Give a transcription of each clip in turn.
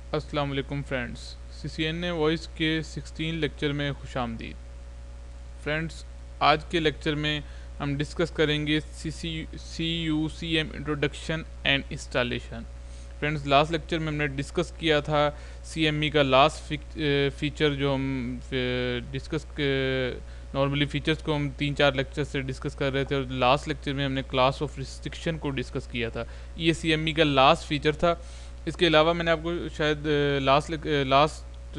अस्सलाम वालेकुम friends, CCNA voice के 16 लेक्चर में खुशामदीद। फ्रेंड्स, आज के लेक्चर में हम डिस्कस करेंगे CUCM introduction and installation. Friends, last lecture में हमने डिस्कस किया था CME का लास्ट फीचर जो हम डिस्कस नॉर्मली फ़ीचर्स को हम 3-4 लेक्चर से डिस्कस कर रहे थे, और लास्ट लेक्चर में हमने क्लास ऑफ रिस्ट्रिक्शन को डिस्कस किया था। ये CME का लास्ट फीचर था। इसके अलावा मैंने आपको शायद लास्ट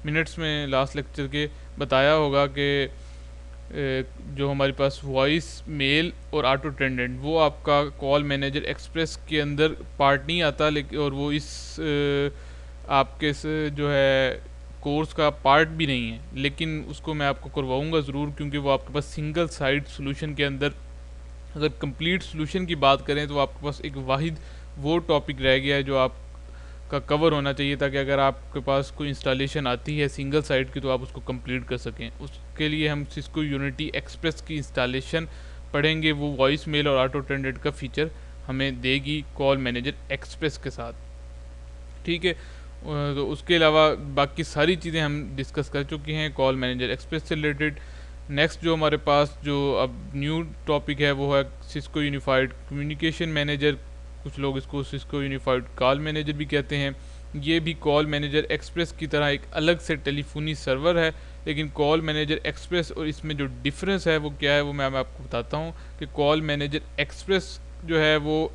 मिनट्स में लास्ट लेक्चर के बताया होगा कि जो हमारे पास वॉइस मेल और ऑटो अटेंडेंट वो आपका कॉल मैनेजर एक्सप्रेस के अंदर पार्ट नहीं आता, लेकिन और वो इस आपके जो है कोर्स का पार्ट भी नहीं है, लेकिन उसको मैं आपको करवाऊंगा ज़रूर, क्योंकि वो आपके पास सिंगल साइड सोल्यूशन के अंदर, अगर कंप्लीट सोल्यूशन की बात करें तो आपके पास एक वाहिद वो टॉपिक रह गया है जो आपका कवर होना चाहिए, ताकि अगर आपके पास कोई इंस्टॉलेशन आती है सिंगल साइड की तो आप उसको कंप्लीट कर सकें। उसके लिए हम सिस्को यूनिटी एक्सप्रेस की इंस्टॉलेशन पढ़ेंगे। वो वॉइस मेल और ऑटो अटेंडेंट का फीचर हमें देगी कॉल मैनेजर एक्सप्रेस के साथ, ठीक है। तो उसके अलावा बाकी सारी चीज़ें हम डिस्कस कर चुके हैं कॉल मैनेजर एक्सप्रेस से रिलेटेड। नेक्स्ट जो हमारे पास जो अब न्यू टॉपिक है वो है सिस्को यूनिफाइड कम्युनिकेशन मैनेजर। कुछ लोग इसको सिस्को यूनिफाइड कॉल मैनेजर भी कहते हैं। ये भी कॉल मैनेजर एक्सप्रेस की तरह एक अलग से टेलीफोनी सर्वर है, लेकिन कॉल मैनेजर एक्सप्रेस और इसमें जो डिफरेंस है वो क्या है वो मैं आपको बताता हूँ कि कॉल मैनेजर एक्सप्रेस जो है वो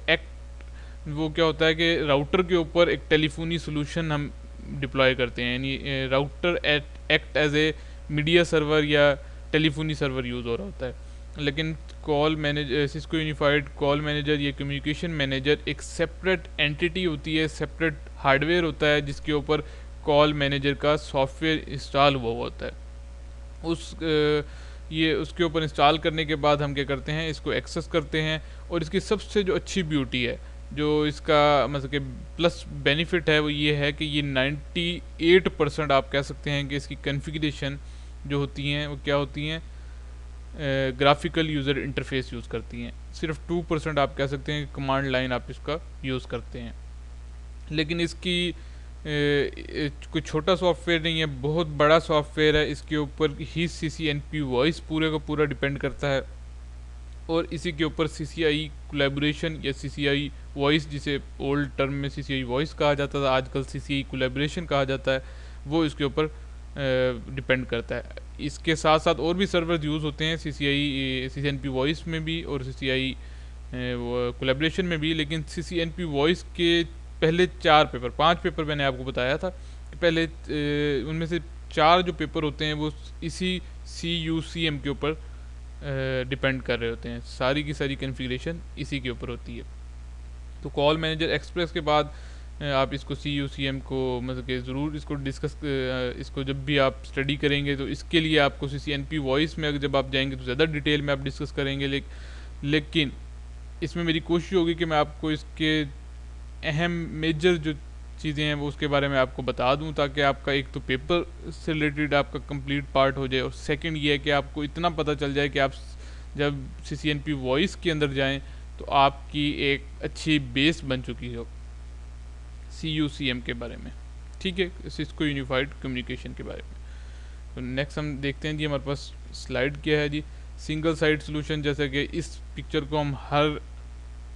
क्या होता है कि राउटर के ऊपर एक टेलीफोनी सोल्यूशन हम डिप्लॉय करते हैं, यानी router act as a media server या टेलीफोनी सर्वर यूज़ हो रहा होता है। लेकिन call manager Cisco unified call manager या कम्युनिकेशन मैनेजर एक सेपरेट एंटिटी होती है, सेपरेट हार्डवेयर होता है जिसके ऊपर कॉल मैनेजर का सॉफ्टवेयर इंस्टॉल हुआ होता है। ये उसके ऊपर इंस्टॉल करने के बाद हम क्या करते हैं, इसको एक्सेस करते हैं। और इसकी सबसे जो अच्छी ब्यूटी है, जो इसका मतलब कि प्लस बेनिफिट है, वो ये है कि ये 98% आप कह सकते हैं कि इसकी कॉन्फ़िगरेशन जो होती हैं वो क्या होती हैं, ग्राफिकल यूज़र इंटरफेस यूज़ करती हैं। सिर्फ 2% आप कह सकते हैं कमांड लाइन आप इसका यूज़ करते हैं। लेकिन इसकी कोई छोटा सॉफ्टवेयर नहीं है, बहुत बड़ा सॉफ्टवेयर है। इसके ऊपर ही CCNP वॉइस पूरे का पूरा डिपेंड करता है, और इसी के ऊपर CCI कोलैबोरेशन या CCI वॉइस, जिसे ओल्ड टर्म में CCI वॉइस कहा जाता था, आजकल CCI कोलैबोरेशन कहा जाता है, वो इसके ऊपर डिपेंड करता है। इसके साथ साथ और भी सर्वर यूज़ होते हैं CCNP वॉइस में भी और CCI कोलैबोरेशन में भी, लेकिन CCNP वॉइस के पहले 5 पेपर मैंने आपको बताया था कि पहले उनमें से 4 जो पेपर होते हैं वो इसी CUCM के ऊपर डिपेंड कर रहे होते हैं। सारी की सारी कॉन्फ़िगरेशन इसी के ऊपर होती है। तो कॉल मैनेजर एक्सप्रेस के बाद आप इसको CUCM को मतलब कि ज़रूर इसको डिस्कस इसको जब भी आप स्टडी करेंगे तो इसके लिए आपको CCNP वॉइस में जब आप जाएंगे तो ज़्यादा डिटेल में आप डिस्कस करेंगे। लेकिन इसमें मेरी कोशिश होगी कि मैं आपको इसके अहम मेजर जो चीज़ें हैं वो उसके बारे में आपको बता दूं, ताकि आपका एक तो पेपर से रिलेटेड आपका कंप्लीट पार्ट हो जाए, और सेकंड ये है कि आपको इतना पता चल जाए कि आप जब CCNP वॉइस के अंदर जाएं तो आपकी एक अच्छी बेस बन चुकी हो CUCM के बारे में, ठीक है, सिस्को यूनिफाइड कम्युनिकेशन के बारे में। तो नेक्स्ट हम देखते हैं जी हमारे पास स्लाइड क्या है जी। सिंगल साइड सोल्यूशन, जैसे कि इस पिक्चर को हम हर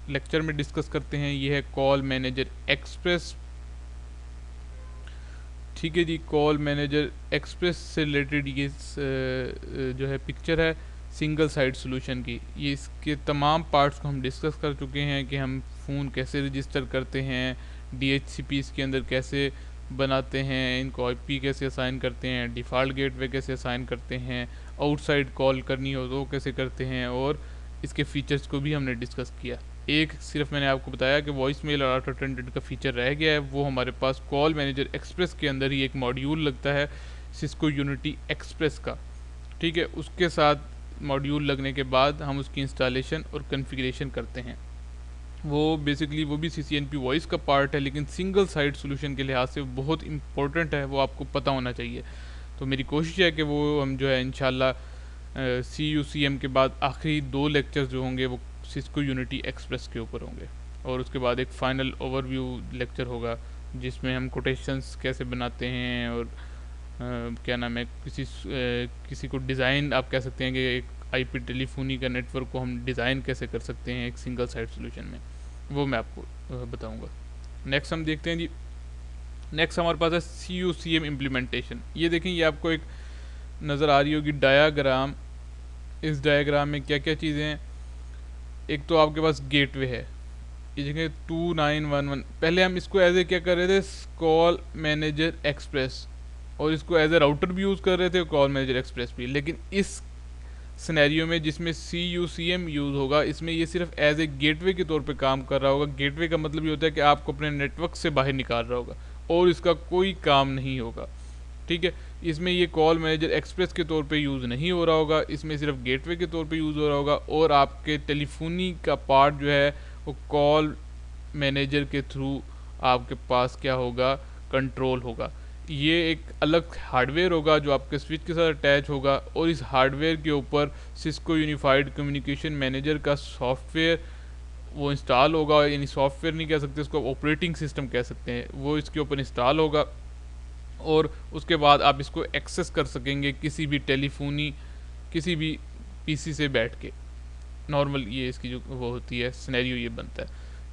लेक्चर में डिस्कस करते हैं, ये है कॉल मैनेजर एक्सप्रेस, ठीक है जी। कॉल मैनेजर एक्सप्रेस से रिलेटेड ये जो है पिक्चर है सिंगल साइड सोल्यूशन की। ये इसके तमाम पार्ट्स को हम डिस्कस कर चुके हैं कि हम फ़ोन कैसे रजिस्टर करते हैं, DHCP इसके अंदर कैसे बनाते हैं, इनको IP कैसे असाइन करते हैं, डिफ़ॉल्ट गेटवे कैसे असाइन करते हैं, आउटसाइड कॉल करनी हो तो कैसे करते हैं, और इसके फीचर्स को भी हमने डिस्कस किया। एक सिर्फ मैंने आपको बताया कि वॉइस मेल और ऑटो अटेंडेंट का फीचर रह गया है, वो हमारे पास कॉल मैनेजर एक्सप्रेस के अंदर ही एक मॉड्यूल लगता है सिस्को यूनिटी एक्सप्रेस का, ठीक है। उसके साथ मॉड्यूल लगने के बाद हम उसकी इंस्टॉलेशन और कॉन्फ़िगरेशन करते हैं। वो बेसिकली वो भी CCNP वॉइस का पार्ट है, लेकिन सिंगल साइड सोल्यूशन के लिहाज से बहुत इंपॉर्टेंट है, वो आपको पता होना चाहिए। तो मेरी कोशिश है कि वो हम जो है इंशाल्लाह CUCM के बाद आखिरी 2 लेक्चर्स जो होंगे वो सिस्को यूनिटी एक्सप्रेस के ऊपर होंगे, और उसके बाद एक फ़ाइनल ओवरव्यू लेक्चर होगा जिसमें हम कोटेशंस कैसे बनाते हैं और क्या नाम है, किसी को डिज़ाइन आप कह सकते हैं कि एक आईपी टेलीफोनी का नेटवर्क को हम डिज़ाइन कैसे कर सकते हैं एक सिंगल साइट सोल्यूशन में, वो मैं आपको बताऊंगा। नेक्स्ट हम देखते हैं जी, नेक्स्ट हमारे पास है CUCM इम्प्लीमेंटेशन। ये देखें, ये आपको एक नज़र आ रही होगी डायाग्राम। इस डायाग्राम में क्या क्या चीज़ें हैं। एक तो आपके पास गेटवे है, ये देखें 2911। पहले हम इसको एज ए क्या कर रहे थे, कॉल मैनेजर एक्सप्रेस, और इसको एज ए राउटर भी यूज़ कर रहे थे, कॉल मैनेजर एक्सप्रेस भी। लेकिन इस सिनेरियो में जिसमें CUCM यूज़ होगा, इसमें ये सिर्फ एज ए गेटवे के तौर पे काम कर रहा होगा। गेटवे का मतलब ये होता है कि आपको अपने नेटवर्क से बाहर निकाल रहा होगा और इसका कोई काम नहीं होगा। ठीक है, इसमें ये कॉल मैनेजर एक्सप्रेस के तौर पे यूज़ नहीं हो रहा होगा, इसमें सिर्फ गेटवे के तौर पे यूज़ हो रहा होगा। और आपके टेलीफोनी का पार्ट जो है वो कॉल मैनेजर के थ्रू आपके पास क्या होगा, कंट्रोल होगा। ये एक अलग हार्डवेयर होगा जो आपके स्विच के साथ अटैच होगा, और इस हार्डवेयर के ऊपर सिस्को यूनिफाइड कम्युनिकेशन मैनेजर का सॉफ्टवेयर वो इंस्टॉल होगा। यानी सॉफ्टवेयर नहीं कह सकते, इसको ऑपरेटिंग सिस्टम कह सकते हैं। वो इसके ऊपर इंस्टॉल होगा और उसके बाद आप इसको एक्सेस कर सकेंगे किसी भी टेलीफोनी, किसी भी पीसी से बैठ के। नॉर्मल ये इसकी जो वो होती है सिनेरियो ये बनता है।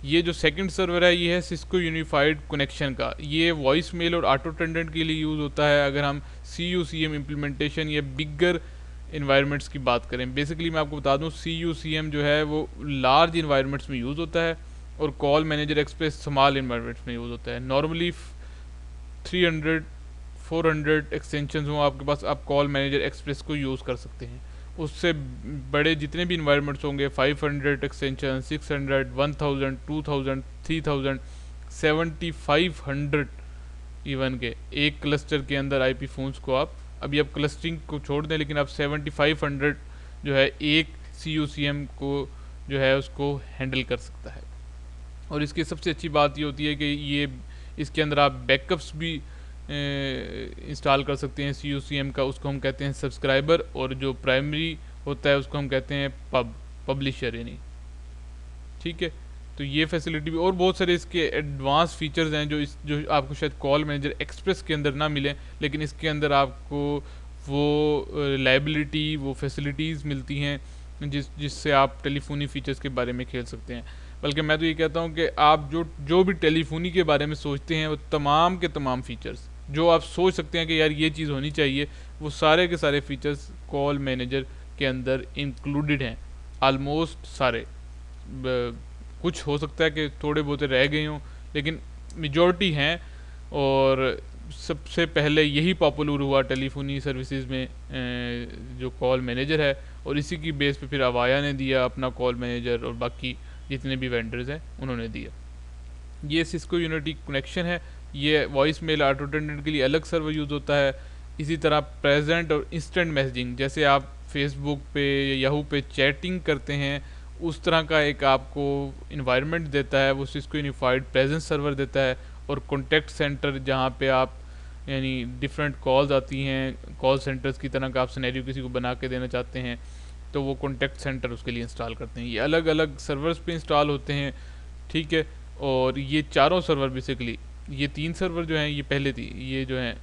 ये जो सेकंड सर्वर है ये है सिस्को यूनिफाइड कनेक्शन का। ये वॉइस मेल और ऑटो अटेंडेंट के लिए यूज़ होता है। अगर हम CUCM इम्प्लीमेंटेशन या बिगर इन्वायरमेंट्स की बात करें, बेसिकली मैं आपको बता दूं CUCM जो है वो लार्ज इन्वायरमेंट्स में यूज़ होता है और call manager express small environments में यूज़ होता है। नॉर्मली 300-400 एक्सटेंशन हो आपके पास, आप कॉल मैनेजर एक्सप्रेस को यूज़ कर सकते हैं। उससे बड़े जितने भी इन्वायरमेंट्स होंगे 500 एक्सटेंशन, 600, 1000, 2000, 3000, 7500 इवन के एक क्लस्टर के अंदर आईपी फ़ोन्स को आप, अभी आप क्लस्टरिंग को छोड़ दें, लेकिन आप 7500 जो है एक CUCM को जो है उसको हैंडल कर सकता है। और इसकी सबसे अच्छी बात ये होती है कि ये इसके अंदर आप बैकअप्स भी इंस्टॉल कर सकते हैं CUCM का। उसको हम कहते हैं सब्सक्राइबर, और जो प्राइमरी होता है उसको हम कहते हैं पब्लिशर यानी। ठीक है, तो ये फैसिलिटी भी, और बहुत सारे इसके एडवांस फीचर्स हैं जो आपको शायद कॉल मैनेजर एक्सप्रेस के अंदर ना मिले, लेकिन इसके अंदर आपको वो रिलायबिलिटी, वो फैसिलिटीज़ मिलती हैं जिससे आप टेलीफोनी फ़ीचर्स के बारे में खेल सकते हैं। बल्कि मैं तो ये कहता हूँ कि आप जो भी टेलीफोनी के बारे में सोचते हैं वो तमाम के तमाम फ़ीचर्स जो आप सोच सकते हैं कि यार ये चीज़ होनी चाहिए, वो सारे के सारे फीचर्स कॉल मैनेजर के अंदर इंक्लूडेड हैं। आलमोस्ट सारे, कुछ हो सकता है कि थोड़े बहुत रह गए हों, लेकिन मेजॉरिटी हैं। और सबसे पहले यही पॉपुलर हुआ टेलीफोनी सर्विसेज में जो कॉल मैनेजर है, और इसी की बेस पे फिर अवाया ने दिया अपना कॉल मैनेजर, और बाकी जितने भी वेंडर्स हैं उन्होंने दिया। ये सिस्को यूनिटी कनेक्शन है। ये वॉइस मेल ऑटो अटेंडेंट के लिए अलग सर्वर यूज़ होता है। इसी तरह प्रेजेंट और इंस्टेंट मैसेजिंग, जैसे आप फेसबुक पे या याहू पे चैटिंग करते हैं, उस तरह का एक आपको इन्वायरमेंट देता है वो सिस्को यूनिफाइड प्रेजेंस सर्वर देता है। और कॉन्टैक्ट सेंटर, जहाँ पे आप यानी डिफरेंट कॉल्स आती हैं, कॉल सेंटर्स की तरह का आप सिनेरियो किसी को बना के देना चाहते हैं, तो वो कॉन्टैक्ट सेंटर उसके लिए इंस्टॉल करते हैं। ये अलग अलग सर्वर्स पे इंस्टॉल होते हैं। ठीक है, और ये चारों सर्वर बेसिकली, ये 3 सर्वर जो हैं ये पहले थी, ये जो हैं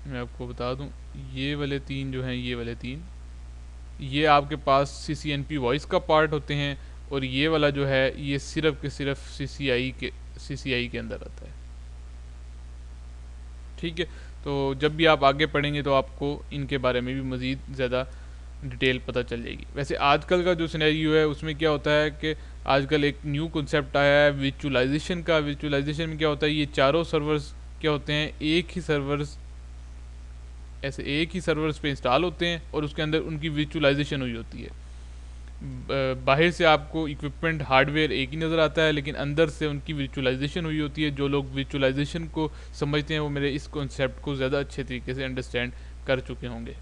मैं आपको बता दूं, ये वाले 3 जो हैं, ये वाले 3 ये आपके पास CCNP वॉइस का पार्ट होते हैं, और ये वाला जो है ये सिर्फ के सिर्फ CCI के अंदर आता है। ठीक है, तो जब भी आप आगे पढ़ेंगे तो आपको इनके बारे में भी मज़ीद ज़्यादा डिटेल पता चल जाएगी। वैसे आजकल का जो सिनेरियो है उसमें क्या होता है कि आजकल एक न्यू कॉन्सेप्ट आया है विचुअलाइजेशन का। विचुअलाइजेशन में क्या होता है, ये चारों सर्वर्स क्या होते हैं, एक ही सर्वर्स पे इंस्टॉल होते हैं, और उसके अंदर उनकी विचुअलाइजेशन हुई होती है। बाहर से आपको इक्विपमेंट हार्डवेयर एक ही नज़र आता है, लेकिन अंदर से उनकी विचुअलाइजेशन हुई होती है। जो लोग विचुअलाइजेशन को समझते हैं वो मेरे इस कॉन्सेप्ट को ज़्यादा अच्छे तरीके से अंडरस्टैंड कर चुके होंगे।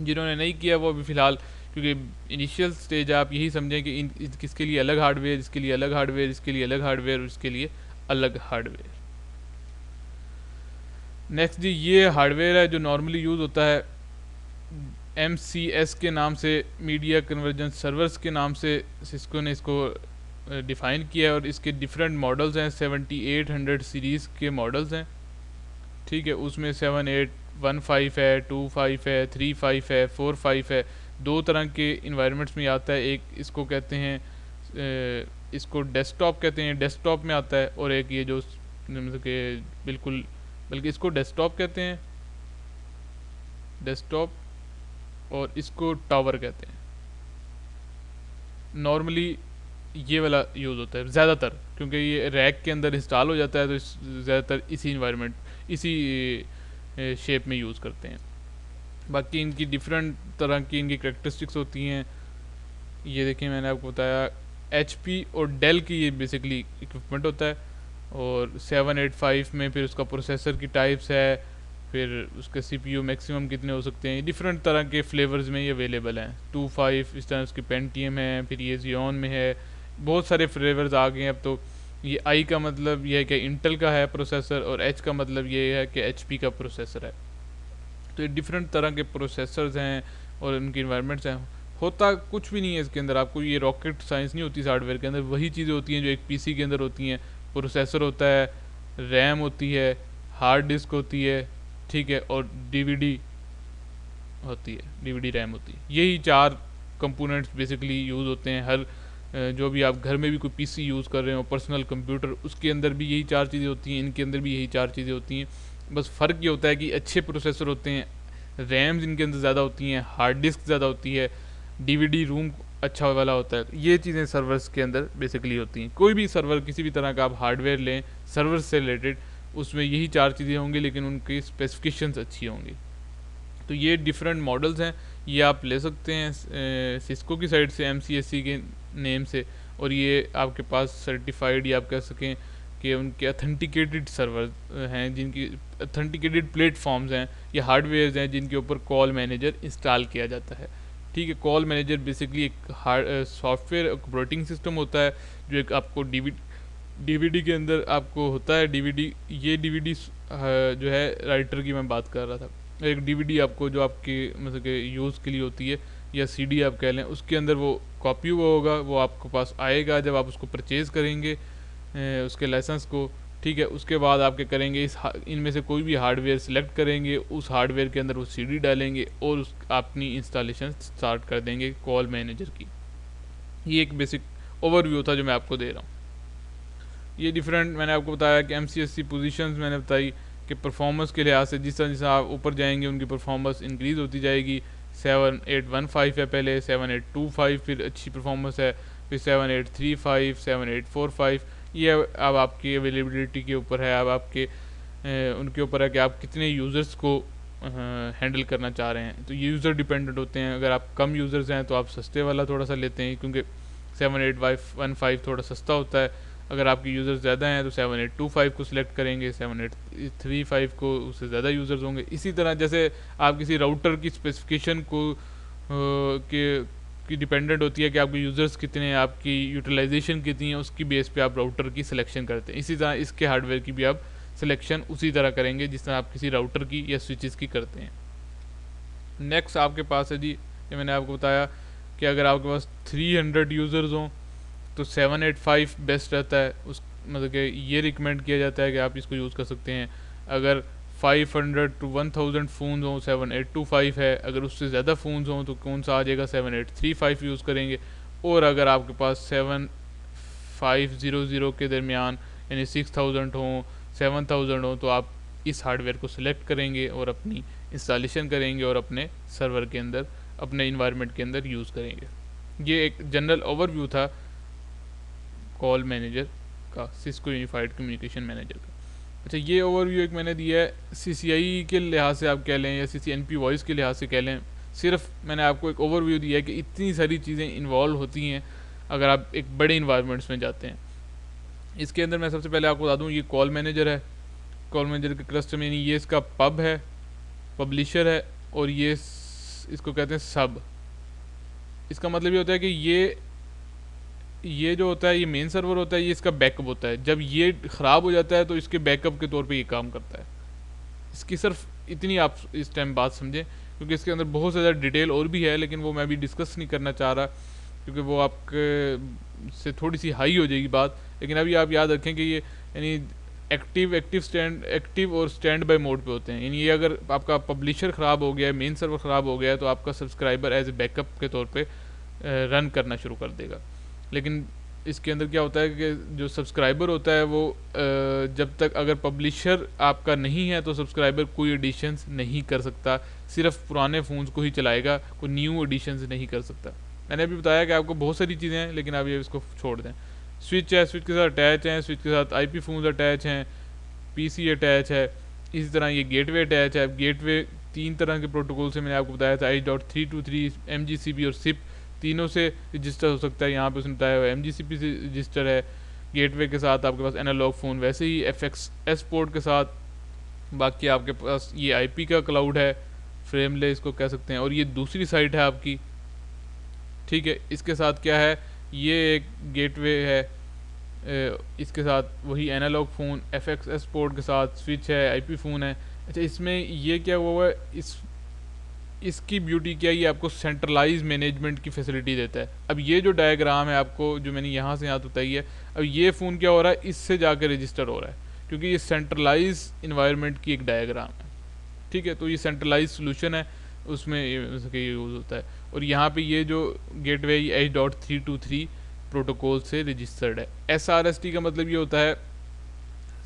जिन्होंने नहीं किया वो अभी फ़िलहाल, क्योंकि इनिशियल स्टेज आप यही समझें कि किसके लिए अलग हार्डवेयर, इसके लिए अलग हार्डवेयर, इसके लिए अलग हार्डवेयर और इसके लिए अलग हार्डवेयर। नेक्स्ट जी, ये हार्डवेयर है जो नॉर्मली यूज़ होता है MCS के नाम से, मीडिया कन्वर्जेंस सर्वर्स के नाम से सिस्को ने इसको डिफ़ाइन किया है और इसके डिफरेंट मॉडल्स हैं। 7800 सीरीज़ के मॉडल्स हैं, ठीक है। उसमें 7815 है, 25 है, 35 है, 45 है। दो तरह के इन्वायरमेंट्स में आता है। एक इसको कहते हैं इसको डेस्कटॉप कहते हैं, डेस्कटॉप में आता है। और एक ये जो मतलब कि बिल्कुल, बल्कि इसको डेस्कटॉप कहते हैं, डेस्कटॉप, और इसको टावर कहते हैं। नॉर्मली ये वाला यूज़ होता है ज़्यादातर, क्योंकि ये रैक के अंदर इंस्टॉल हो जाता है, तो ज़्यादातर इसी इन्वायरमेंट, इसी शेप में यूज़ करते हैं। बाकी इनकी डिफरेंट तरह की इनकी करेक्टरिस्टिक्स होती हैं। ये देखें, मैंने आपको बताया HP और डेल की ये बेसिकली इक्विपमेंट होता है। और 785 में फिर उसका प्रोसेसर की टाइप्स है, फिर उसके CPU मैक्सिमम कितने हो सकते हैं, डिफरेंट तरह के फ्लेवर्स में ये अवेलेबल हैं। 25 इस तरह उसकी पेंटियम है, फिर ये जियोन में है, बहुत सारे फ्लेवर्स आ गए हैं अब तो। ये I का मतलब ये है कि इंटेल का है प्रोसेसर, और H का मतलब ये है कि HP का प्रोसेसर है। तो ये डिफरेंट तरह के प्रोसेसर्स हैं और उनके इन्वायरमेंट्स हैं। होता कुछ भी नहीं है इसके अंदर, आपको ये रॉकेट साइंस नहीं होती इस हार्डवेयर के अंदर। वही चीज़ें होती हैं जो एक PC के अंदर होती हैं। प्रोसेसर होता है, रैम होती है, हार्ड डिस्क होती है, ठीक है, और DVD होती है, DVD रैम होती है। यही 4 कंपोनेंट्स बेसिकली यूज़ होते हैं। हर जो भी आप घर में भी कोई PC यूज़ कर रहे हो, पर्सनल कंप्यूटर, उसके अंदर भी यही 4 चीज़ें होती हैं, इनके अंदर भी यही 4 चीज़ें होती हैं। बस फ़र्क ये होता है कि अच्छे प्रोसेसर होते हैं, रैम्स इनके अंदर ज़्यादा होती हैं, हार्ड डिस्क ज़्यादा होती है, DVD रूम अच्छा वाला होता है। ये चीज़ें सर्वर्स के अंदर बेसिकली होती हैं। कोई भी सर्वर, किसी भी तरह का आप हार्डवेयर लें सर्वर से रिलेटेड, उसमें यही 4 चीज़ें होंगी, लेकिन उनकी स्पेसिफिकेशंस अच्छी होंगी। तो ये डिफरेंट मॉडल्स हैं, ये आप ले सकते हैं सिस्को की साइड से, MCSE के नेम से। और ये आपके पास सर्टिफाइड, या आप कह सकें कि उनके अथेंटिकेटेड सर्वर हैं, जिनकी अथेंटिकेटेड प्लेटफॉर्म्स हैं या हार्डवेयर्स हैं, जिनके ऊपर कॉल मैनेजर इंस्टॉल किया जाता है, ठीक है। कॉल मैनेजर बेसिकली एक सॉफ्टवेयर ऑपरेटिंग सिस्टम होता है, जो एक आपको DVD के अंदर आपको होता है। ये DVD जो है राइटर की मैं बात कर रहा था। एक DVD आपको जो आपके मतलब कि यूज़ के लिए होती है, या CD आप कह लें, उसके अंदर वो कॉपी हुआ होगा, वो आपके पास आएगा जब आप उसको परचेज़ करेंगे उसके लाइसेंस को, ठीक है। उसके बाद आप क्या करेंगे, इनमें से कोई भी हार्डवेयर सिलेक्ट करेंगे, उस हार्डवेयर के अंदर वो CD डालेंगे और अपनी इंस्टॉलेशन स्टार्ट कर देंगे कॉल मैनेजर की। ये एक बेसिक ओवरव्यू था जो मैं आपको दे रहा हूँ। ये डिफरेंट मैंने आपको बताया कि MCSE पोजीशंस मैंने बताई कि परफॉर्मेंस के लिहाज से जिस तरह आप ऊपर जाएंगे उनकी परफॉर्मेंस इंक्रीज़ होती जाएगी। 7815 है पहले, 7825 फिर अच्छी परफॉर्मेंस है, फिर 7835, 7845। ये अब आपकी अवेलेबिलिटी के ऊपर है, अब आपके उनके ऊपर है कि आप कितने यूज़र्स को हैंडल करना चाह रहे हैं। तो ये यूज़र डिपेंडेंट होते हैं। अगर आप कम यूज़र्स हैं तो आप सस्ते वाला थोड़ा सा लेते हैं, क्योंकि 7815 थोड़ा सस्ता होता है। अगर आपके यूज़र्स ज़्यादा हैं तो 7825 को सिलेक्ट करेंगे, 7835 को उससे ज़्यादा यूज़र्स होंगे। इसी तरह जैसे आप किसी राउटर की स्पेसिफिकेशन को की डिपेंडेंट होती है कि आपके यूज़र्स कितने हैं, आपकी यूटिलाइजेशन कितनी है, उसकी बेस पे आप राउटर की सिलेक्शन करते हैं। इसी तरह इसके हार्डवेयर की भी आप सिलेक्शन उसी तरह करेंगे जिस तरह आप किसी राउटर की या स्विचेस की करते हैं। नेक्स्ट आपके पास है जी, ये मैंने आपको बताया कि अगर आपके पास 300 यूज़र्स हों तो 785 बेस्ट रहता है। उस मतलब कि ये रिकमेंड किया जाता है कि आप इसको यूज़ कर सकते हैं। अगर 500 to 1000 फ़ोन हों 7825 है। अगर उससे ज़्यादा फ़ोन्स हों तो कौन सा आ जाएगा, 7835 यूज़ करेंगे। और अगर आपके पास 7500 के दरमियान यानी 6000 हों, 7000 हों, तो आप इस हार्डवेयर को सिलेक्ट करेंगे और अपनी इंस्टॉलेशन करेंगे और अपने सर्वर के अंदर, अपने इन्वायरमेंट के अंदर यूज़ करेंगे। ये एक जनरल ओवरव्यू था कॉल मैनेजर का, सिस्को यूनिफाइड कम्युनिकेशन मैनेजर का। अच्छा, ये ओवरव्यू एक मैंने दिया है CCI के लिहाज से आप कह लें या CCNP वॉइस के लिहाज से कह लें। सिर्फ मैंने आपको एक ओवरव्यू दिया है कि इतनी सारी चीज़ें इन्वॉल्व होती हैं अगर आप एक बड़े इन्वायरमेंट्स में जाते हैं। इसके अंदर मैं सबसे पहले आपको बता दूँ, ये कॉल मैनेजर है। कॉल मैनेजर के क्लस्टर में ये इसका पब है, पब्लिशर है, और ये इसको कहते हैं सब। इसका मतलब ये होता है कि ये जो होता है ये मेन सर्वर होता है, ये इसका बैकअप होता है। जब ये ख़राब हो जाता है तो इसके बैकअप के तौर पे ये काम करता है। इसकी सिर्फ इतनी आप इस टाइम बात समझें, क्योंकि इसके अंदर बहुत ज़्यादा डिटेल और भी है, लेकिन वो मैं भी डिस्कस नहीं करना चाह रहा। क्योंकि वो आपके से थोड़ी सी हाई हो जाएगी बात। लेकिन अभी आप याद रखें कि ये यानी एक्टिव और स्टैंड बाय मोड पे होते हैं। यानी ये अगर आपका पब्लिशर ख़राब हो गया है, मेन सर्वर ख़राब हो गया है, तो आपका सब्सक्राइबर एज ए बैकअप के तौर पे रन करना शुरू कर देगा। लेकिन इसके अंदर क्या होता है कि जो सब्सक्राइबर होता है वो जब तक अगर पब्लिशर आपका नहीं है तो सब्सक्राइबर कोई एडिशंस नहीं कर सकता, सिर्फ पुराने फ़ोन्स को ही चलाएगा, कोई न्यू एडिशंस नहीं कर सकता। मैंने अभी बताया कि आपको बहुत सारी चीज़ें हैं, लेकिन आप ये इसको छोड़ दें। स्विच है, स्विच के साथ अटैच हैं, स्विच के साथ आईपी फ़ोन्स अटैच हैं, पीसी अटैच है, इसी तरह ये गेटवे अटैच है। गेटवे 3 तरह के प्रोटोकॉल से मैंने आपको बताया था, H.323, MGCP और SIP, तीनों से रजिस्टर हो सकता है। यहाँ पे उसने बताया हुआ MGCP से रजिस्टर है गेटवे के साथ आपके पास एनालॉग फ़ोन, वैसे ही FXS पोर्ट के साथ। बाकी आपके पास ये IP का क्लाउड है, फ्रेमले इसको कह सकते हैं, और ये दूसरी साइट है आपकी, ठीक है। इसके साथ क्या है, ये एक गेटवे है, इसके साथ वही एनालॉग फ़ोन, FXS पोर्ट के साथ स्विच है, IP फ़ोन है। अच्छा, इसमें ये क्या हुआ है, इसकी ब्यूटी क्या है, ये आपको सेंट्रलाइज मैनेजमेंट की फैसिलिटी देता है। अब ये जो डायग्राम है आपको जो मैंने यहाँ से यहाँ बताई है, अब ये फ़ोन क्या हो रहा है, इससे जाकर रजिस्टर हो रहा है, क्योंकि ये सेंट्रलाइज इन्वायरमेंट की एक डायग्राम है, ठीक है। तो ये सेंट्रलाइज सोल्यूशन है, उसमें ये यूज़ होता है। और यहाँ पे ये जो गेटवे H.323 प्रोटोकॉल से रजिस्टर्ड है। SRST का मतलब ये होता है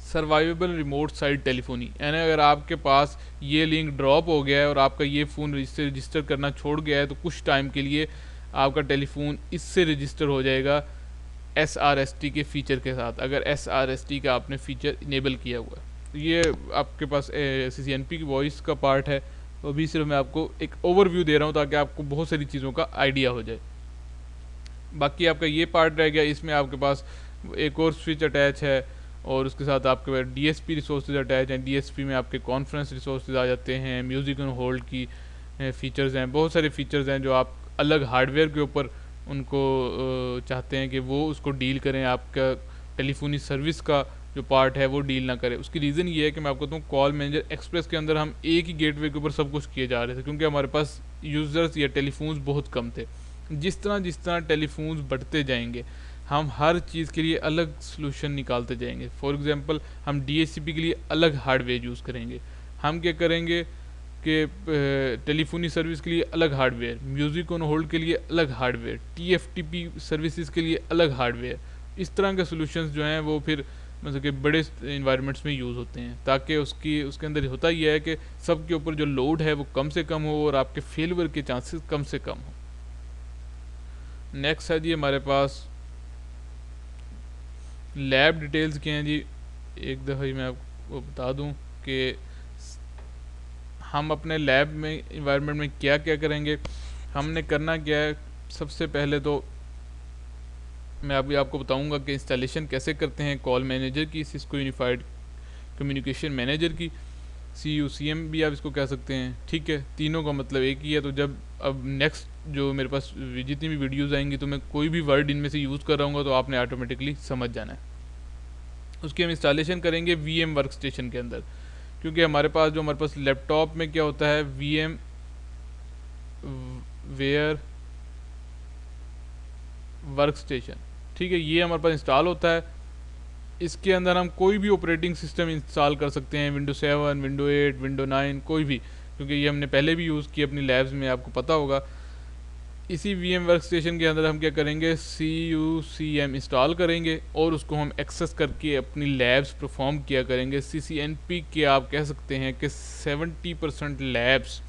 सर्वाइवेबल रिमोट साइट टेलीफोनी, यानी अगर आपके पास ये लिंक ड्रॉप हो गया है और आपका ये फ़ोन रजिस्टर करना छोड़ गया है, तो कुछ टाइम के लिए आपका टेलीफोन इससे रजिस्टर हो जाएगा SRST के फ़ीचर के साथ, अगर SRST का आपने फ़ीचर इनेबल किया हुआ है। तो ये आपके पास CCNP की वॉइस का पार्ट है। तो अभी सिर्फ मैं आपको एक ओवरव्यू दे रहा हूँ ताकि आपको बहुत सारी चीज़ों का आइडिया हो जाए। बाकी आपका ये पार्ट रह गया, इसमें आपके पास एक और स्विच अटैच है और उसके साथ आपके पास DSP रिसोर्सेज अटैच हैं। DSP में आपके कॉन्फ्रेंस रिसोर्सेज आ जाते हैं, म्यूज़िक ऑन होल्ड की फ़ीचर्स हैं, बहुत सारे फ़ीचर्स हैं जो आप अलग हार्डवेयर के ऊपर उनको चाहते हैं कि वो उसको डील करें, आपका टेलीफोनी सर्विस का जो पार्ट है वो डील ना करे। उसकी रीज़न ये है कि मैं आपको बताऊँ, कॉल मैनेजर एक्सप्रेस के अंदर हम एक ही गेटवे के ऊपर सब कुछ किए जा रहे थे, क्योंकि हमारे पास यूज़र्स या टेलीफोन्स बहुत कम थे। जिस तरह टेलीफोन्स बढ़ते जाएंगे, हम हर चीज़ के लिए अलग सलूशन निकालते जाएंगे। फॉर एग्ज़ाम्पल, हम DHCP के लिए अलग हार्डवेयर यूज़ करेंगे, हम क्या करेंगे कि टेलीफोनी सर्विस के लिए अलग हार्डवेयर, म्यूज़िक ऑन होल्ड के लिए अलग हार्डवेयर, TFTP सर्विसेज के लिए अलग हार्डवेयर। इस तरह के सॉल्यूशंस जो हैं वो फिर मतलब कि बड़े इन्वायरमेंट्स में यूज़ होते हैं, ताकि उसके अंदर होता यह है कि सब के ऊपर जो लोड है वो कम से कम हो और आपके फेलियर के चांसेस कम से कम हो। नेक्स्ट है जी हमारे पास लैब डिटेल्स के हैं जी। एक दफ़ा ही मैं आपको बता दूं कि हम अपने लैब में इन्वायरमेंट में क्या क्या करेंगे। हमने करना क्या है, सबसे पहले तो मैं अभी आपको बताऊंगा कि इंस्टॉलेशन कैसे करते हैं कॉल मैनेजर की, सिस्को यूनिफाइड कम्युनिकेशन मैनेजर की, CUCM भी आप इसको कह सकते हैं, ठीक है। तीनों का मतलब एक ही है। तो जब अब नेक्स्ट जो मेरे पास जितनी भी वीडियोस आएंगी तो मैं कोई भी वर्ड इनमें से यूज़ कर रहा हूँ तो आपने ऑटोमेटिकली समझ जाना है। उसकी हम इंस्टॉलेशन करेंगे VM वर्क स्टेशन के अंदर, क्योंकि हमारे पास लैपटॉप में क्या होता है, VM वेयर वर्क स्टेशन, ठीक है, ये हमारे पास इंस्टॉल होता है। इसके अंदर हम कोई भी ऑपरेटिंग सिस्टम इंस्टॉल कर सकते हैं, Windows 7, Windows 8, Windows 9, कोई भी, क्योंकि ये हमने पहले भी यूज़ किया अपनी लैब्स में, आपको पता होगा। इसी VM वर्क स्टेशन के अंदर हम क्या करेंगे, CUCM इंस्टॉल करेंगे और उसको हम एक्सेस करके अपनी लैब्स परफॉर्म किया करेंगे। CCNP के आप कह सकते हैं कि 70% लैब्स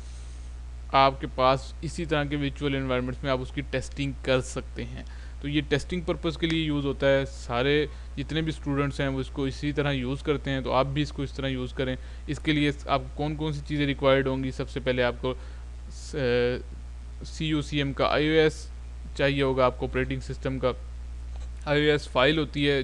आपके पास इसी तरह के वर्चुअल एनवायरनमेंट्स में आप उसकी टेस्टिंग कर सकते हैं। तो ये टेस्टिंग पर्पज़ के लिए यूज़ होता है। सारे जितने भी स्टूडेंट्स हैं वो इसको इसी तरह यूज़ करते हैं, तो आप भी इसको इस तरह यूज़ करें। इसके लिए आपको कौन कौन सी चीज़ें रिक्वायर्ड होंगी, सबसे पहले आपको CUCM का iOS चाहिए होगा, आपको ऑपरेटिंग सिस्टम का iOS फाइल होती है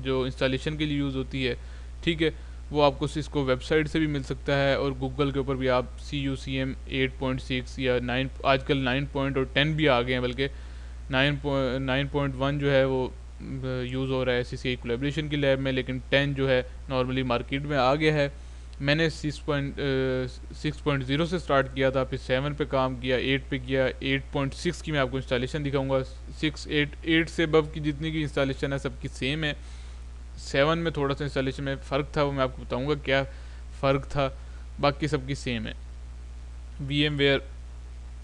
जो इंस्टॉलेशन के लिए यूज़ होती है, ठीक है। वो आपको सिस्को वेबसाइट से भी मिल सकता है और गूगल के ऊपर भी आप CUCM 8.6 या 9, आजकल 9 और 10 भी आ गए हैं, बल्कि 9.1 जो है वो यूज़ हो रहा है CCI कोलैबोरेशन की लैब में, लेकिन 10 जो है नॉर्मली मार्केट में आ गया है। मैंने 6.0 से स्टार्ट किया था, फिर 7 पे काम किया, 8 पे किया, 8.6 की मैं आपको इंस्टॉलेशन दिखाऊंगा। 8 से अबव की जितनी की इंस्टॉलेशन है सबकी सेम है। 7 में थोड़ा सा इंस्टॉलेशन में फ़र्क था, वो मैं आपको बताऊंगा क्या फ़र्क था, बाकी सबकी सेम है। VMware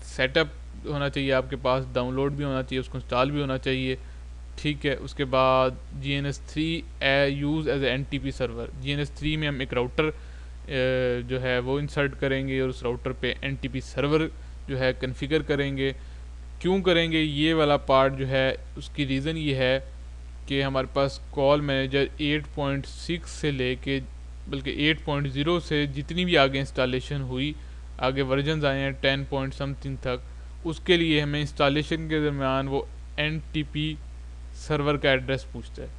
सेटअप होना चाहिए आपके पास, डाउनलोड भी होना चाहिए, उसको इंस्टॉल भी होना चाहिए, ठीक है। उसके बाद GNS3 use as NTP server. GNS3 में हम एक राउटर जो है वो इंसर्ट करेंगे और उस राउटर पे NTP सर्वर जो है कन्फिगर करेंगे। क्यों करेंगे ये वाला पार्ट जो है, उसकी रीज़न ये है कि हमारे पास कॉल मैनेजर 8.6 से लेके बल्कि 8.0 से जितनी भी आगे इंस्टॉलेशन हुई, आगे वर्जन आए हैं 10 पॉइंट समथिंग तक, उसके लिए हमें इंस्टॉलेशन के दरमियान वो NTP सर्वर का एड्रेस पूछता है।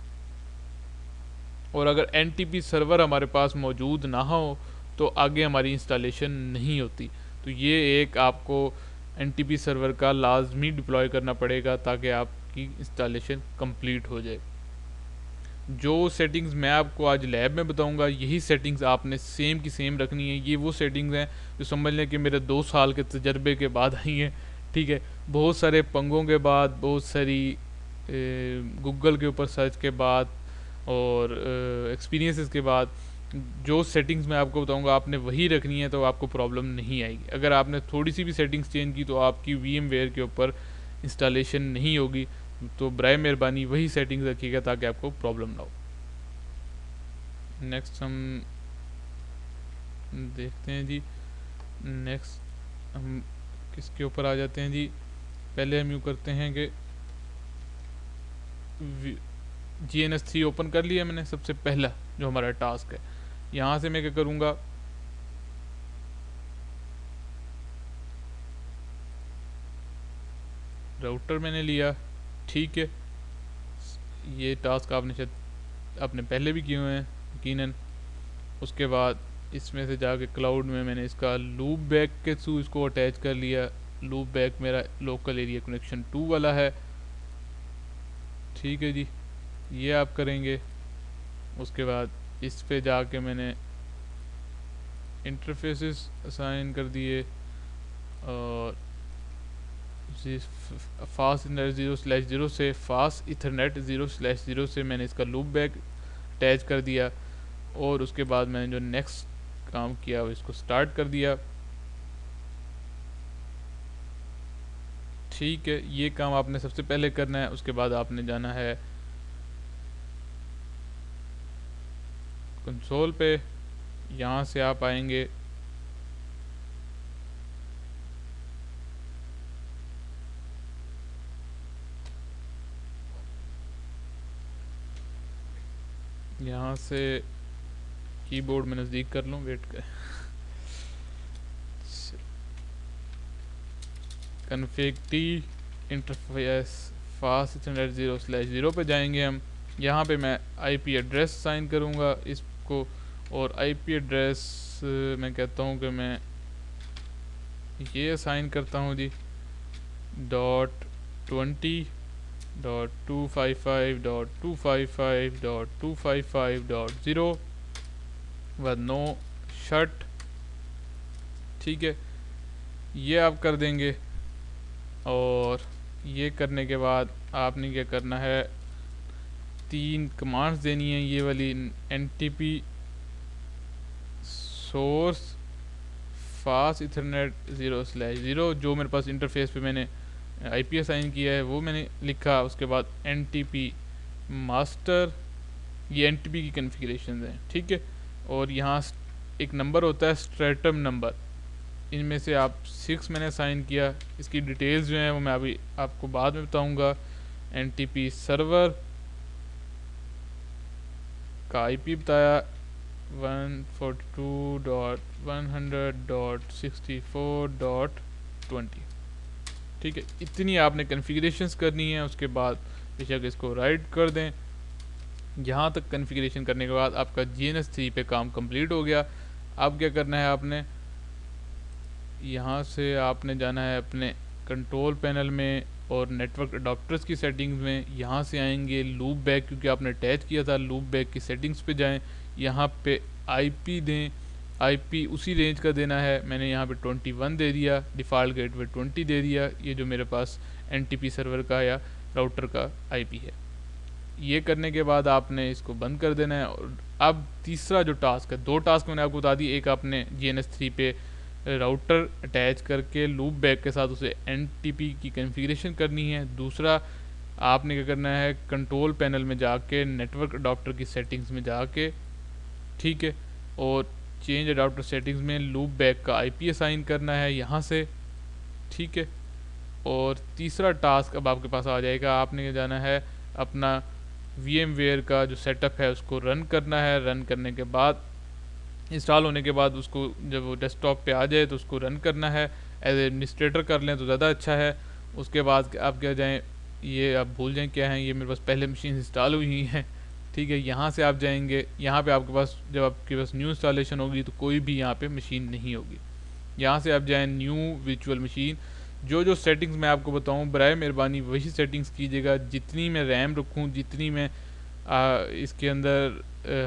और अगर NTP सर्वर हमारे पास मौजूद ना हो तो आगे हमारी इंस्टॉलेशन नहीं होती। तो ये एक आपको NTP सर्वर का लाजमी डिप्लॉय करना पड़ेगा ताकि आपकी इंस्टॉलेशन कंप्लीट हो जाए। जो सेटिंग्स मैं आपको आज लैब में बताऊंगा, यही सेटिंग्स आपने सेम की सेम रखनी है। ये वो सेटिंग्स हैं जो समझ लें कि मेरे 2 साल के तजर्बे के बाद आई हैं, ठीक है। बहुत सारे पंगों के बाद, बहुत सारी गूगल के ऊपर सर्च के बाद और एक्सपीरियंसेस के बाद जो सेटिंग्स मैं आपको बताऊंगा आपने वही रखनी है, तो आपको प्रॉब्लम नहीं आएगी। अगर आपने थोड़ी सी भी सेटिंग्स चेंज की तो आपकी VMware के ऊपर इंस्टॉलेशन नहीं होगी। तो बराए मेहरबानी वही सेटिंग्स रखिएगा ताकि आपको प्रॉब्लम ना हो। नेक्स्ट हम देखते हैं जी, नेक्स्ट हम किसके ऊपर आ जाते हैं जी। पहले हम यूँ करते हैं कि GNS3 ओपन कर लिया मैंने, सबसे पहला जो हमारा टास्क है। यहाँ से मैं क्या करूँगा, राउटर मैंने लिया, ठीक है। ये टास्क आपने शायद आपने पहले भी किए हुए हैं यकीनन। उसके बाद इसमें से जाके क्लाउड में मैंने इसका लूप बैक के थ्रू इसको अटैच कर लिया। लूप बैक मेरा लोकल एरिया कनेक्शन 2 वाला है, ठीक है जी। ये आप करेंगे। उसके बाद इस पे जाके मैंने इंटरफेसेस असाइन कर दिए और फास्ट इंटरनेट 0/0 से फास्ट इथरनेट 0/0 से मैंने इसका लूप बैक अटैच कर दिया। और उसके बाद मैंने जो नेक्स्ट काम किया वो इसको स्टार्ट कर दिया, ठीक है। ये काम आपने सबसे पहले करना है। उसके बाद आपने जाना है कंसोल पे, यहाँ से आप आएंगे यहाँ से कीबोर्ड में नज़दीक कर लूँ, वेट कर, config T interface fast internet 0/0 पे जाएंगे हम। यहाँ पे मैं IP एड्रेस साइन करूँगा इसको, और IP एड्रेस मैं कहता हूँ कि मैं ये असाइन करता हूँ जी .20.255.255.255.0 व नो शट, ठीक है। ये आप कर देंगे। और ये करने के बाद आपने क्या करना है, 3 कमांड्स देनी है। ये वाली NTP सोर्स फास्ट इथरनेट 0/0 जो मेरे पास इंटरफेस पे मैंने IP असाइन किया है वो मैंने लिखा। उसके बाद NTP मास्टर, ये NTP की कन्फिगरेशन है, ठीक है। और यहाँ एक नंबर होता है स्ट्रेटम नंबर, इनमें से आप 6 मैंने साइन किया। इसकी डिटेल्स जो हैं वो मैं अभी आपको बाद में बताऊंगा। NTP सर्वर का IP बताया 142.100.64.20, ठीक है। इतनी आपने कन्फिगरेशंस करनी है। उसके बाद बेशक इसको राइट कर दें। यहाँ तक कन्फिगरेशन करने के बाद आपका GNS3 पे काम कंप्लीट हो गया। अब क्या करना है, आपने यहाँ से आपने जाना है अपने कंट्रोल पैनल में और नेटवर्क अडॉप्टर्स की सेटिंग्स में। यहाँ से आएंगे लूप बैक, क्योंकि आपने अटैच किया था, लूप बैक की सेटिंग्स पे जाएं, यहाँ पे IP दें IP उसी रेंज का देना है। मैंने यहाँ पे 21 दे दिया, डिफ़ॉल्ट गेटवे 20 दे दिया। ये जो मेरे पास NTP सर्वर का या राउटर का IP है। ये करने के बाद आपने इसको बंद कर देना है। और अब तीसरा जो टास्क है, 2 टास्क मैंने आपको बता दी, एक आपने GNS3 पे राउटर अटैच करके लूप बैक के साथ उसे NTP की कॉन्फ़िगरेशन करनी है। दूसरा आपने क्या करना है, कंट्रोल पैनल में जाके नेटवर्क अडॉप्टर की सेटिंग्स में जाके, ठीक है, और चेंज अडॉप्टर सेटिंग्स में लूप बैक का IP असाइन करना है यहाँ से, ठीक है। और तीसरा टास्क अब आपके पास आ जाएगा, आपने जाना है अपना VMware का जो सेटअप है उसको रन करना है। रन करने के बाद, इंस्टॉल होने के बाद उसको जब वो डेस्कटॉप पे आ जाए तो उसको रन करना है। एज एडमिनिस्ट्रेटर कर लें तो ज़्यादा अच्छा है। उसके बाद आप क्या जाएँ, ये आप भूल जाएँ क्या है, ये मेरे पास पहले मशीन इंस्टॉल हुई हैं, ठीक है। यहाँ से आप जाएंगे, यहाँ पे आपके पास जब आपके पास न्यू इंस्टॉलेशन होगी तो कोई भी यहाँ पे मशीन नहीं होगी। यहाँ से आप जाएँ न्यू वर्चुअल मशीन। जो सेटिंग्स मैं आपको बताऊँ बराए मेहरबानी वही सेटिंग्स कीजिएगा। जितनी मैं रैम रखूँ, जितनी मैं इसके अंदर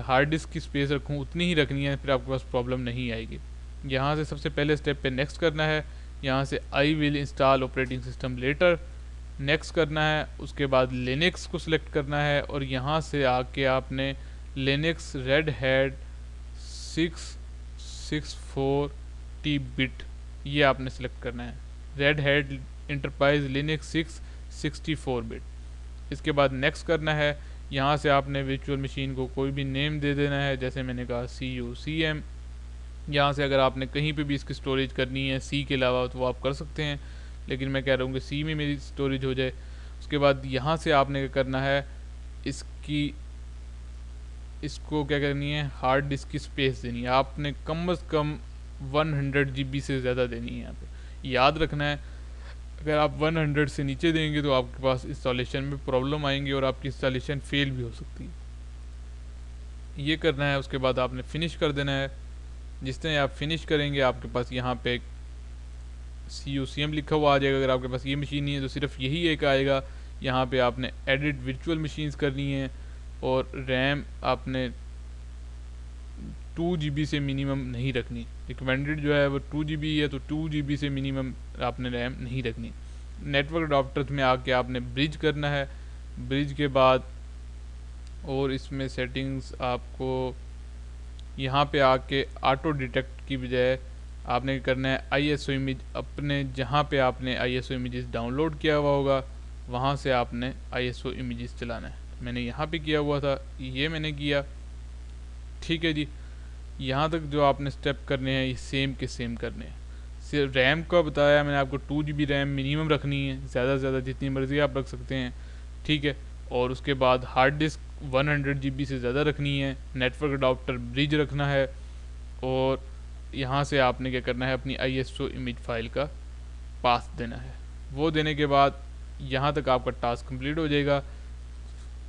हार्ड डिस्क की स्पेस रखूँ उतनी ही रखनी है, फिर आपके पास प्रॉब्लम नहीं आएगी। यहाँ से सबसे पहले स्टेप पे नेक्स्ट करना है। यहाँ से I will install operating system later next करना है। उसके बाद लिनक्स को सिलेक्ट करना है और यहाँ से आके आपने Linux red hat 664T bit ये आपने सिलेक्ट करना है। Red hat enterprise Linux 664 bit. इसके बाद नेक्स्ट करना है। यहाँ से आपने वर्चुअल मशीन को कोई भी नेम दे देना है, जैसे मैंने कहा CUCM। यहाँ से अगर आपने कहीं पे भी इसकी स्टोरेज करनी है C के अलावा तो वो आप कर सकते हैं, लेकिन मैं कह रहा हूँ कि C में मेरी स्टोरेज हो जाए। उसके बाद यहाँ से आपने क्या करना है, इसको क्या करनी है, हार्ड डिस्क की स्पेस देनी है। आपने कम से कम 100 GB से ज़्यादा देनी है। यहाँ पे याद रखना है, अगर आप 100 से नीचे देंगे तो आपके पास इंस्टॉलेशन में प्रॉब्लम आएंगी और आपकी इंस्टॉलेशन फेल भी हो सकती है। ये करना है। उसके बाद आपने फिनिश कर देना है। जिस तरह आप फिनिश करेंगे आपके पास यहाँ पे CUCM लिखा हुआ आ जाएगा। अगर आपके पास ये मशीन नहीं है तो सिर्फ यही एक आएगा। यहाँ पे आपने एडिट वर्चुअल मशीन्स करनी है और रैम आपने 2 GB से मिनिमम नहीं रखनी। रिकमेंडेड जो है वो 2 GB है, तो 2 GB से मिनिमम आपने रैम नहीं रखनी। नेटवर्क अडॉप्टर्स में आके आपने ब्रिज करना है। ब्रिज के बाद और इसमें सेटिंग्स आपको यहाँ पे आके ऑटो डिटेक्ट की बजाय आपने करना है ISO इमेज। अपने जहाँ पे आपने ISO इमेजेस डाउनलोड किया हुआ होगा वहाँ से आपने ISO इमेजेस चलाना है। मैंने यहाँ पे किया हुआ था, ये मैंने किया, ठीक है जी। यहाँ तक जो आपने स्टेप करने हैं ये सेम के सेम करने हैं। सिर्फ रैम का बताया मैंने आपको, 2 GB रैम मिनिमम रखनी है, ज़्यादा से ज़्यादा जितनी मर्ज़ी आप रख सकते हैं, ठीक है। और उसके बाद हार्ड डिस्क 100 GB से ज़्यादा रखनी है। नेटवर्क अडॉप्टर ब्रिज रखना है और यहाँ से आपने क्या करना है, अपनी ISO इमेज फाइल का पास देना है। वो देने के बाद यहाँ तक आपका टास्क कंप्लीट हो जाएगा।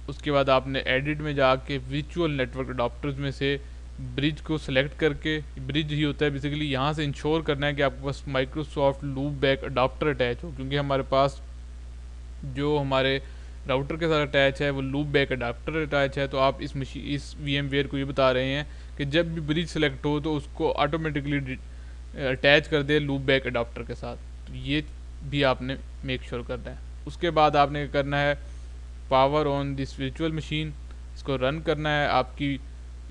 उसके बाद आपने एडिट में जाके वर्चुअल नेटवर्क अडॉप्टर्स में से ब्रिज को सिलेक्ट करके, ब्रिज ही होता है बेसिकली, यहाँ से इंश्योर करना है कि आपके पास Microsoft loop back adapter attach हो, क्योंकि हमारे पास जो हमारे राउटर के साथ अटैच है वो लूप बैक अडाप्टर अटैच है। तो आप इस VMware को ये बता रहे हैं कि जब भी ब्रिज सेलेक्ट हो तो उसको ऑटोमेटिकली अटैच कर दे लूप बैक अडाप्टर के साथ। तो ये भी आपने मेक श्योर करना है। उसके बाद आपने करना है power on this virtual machine, इसको रन करना है। आपकी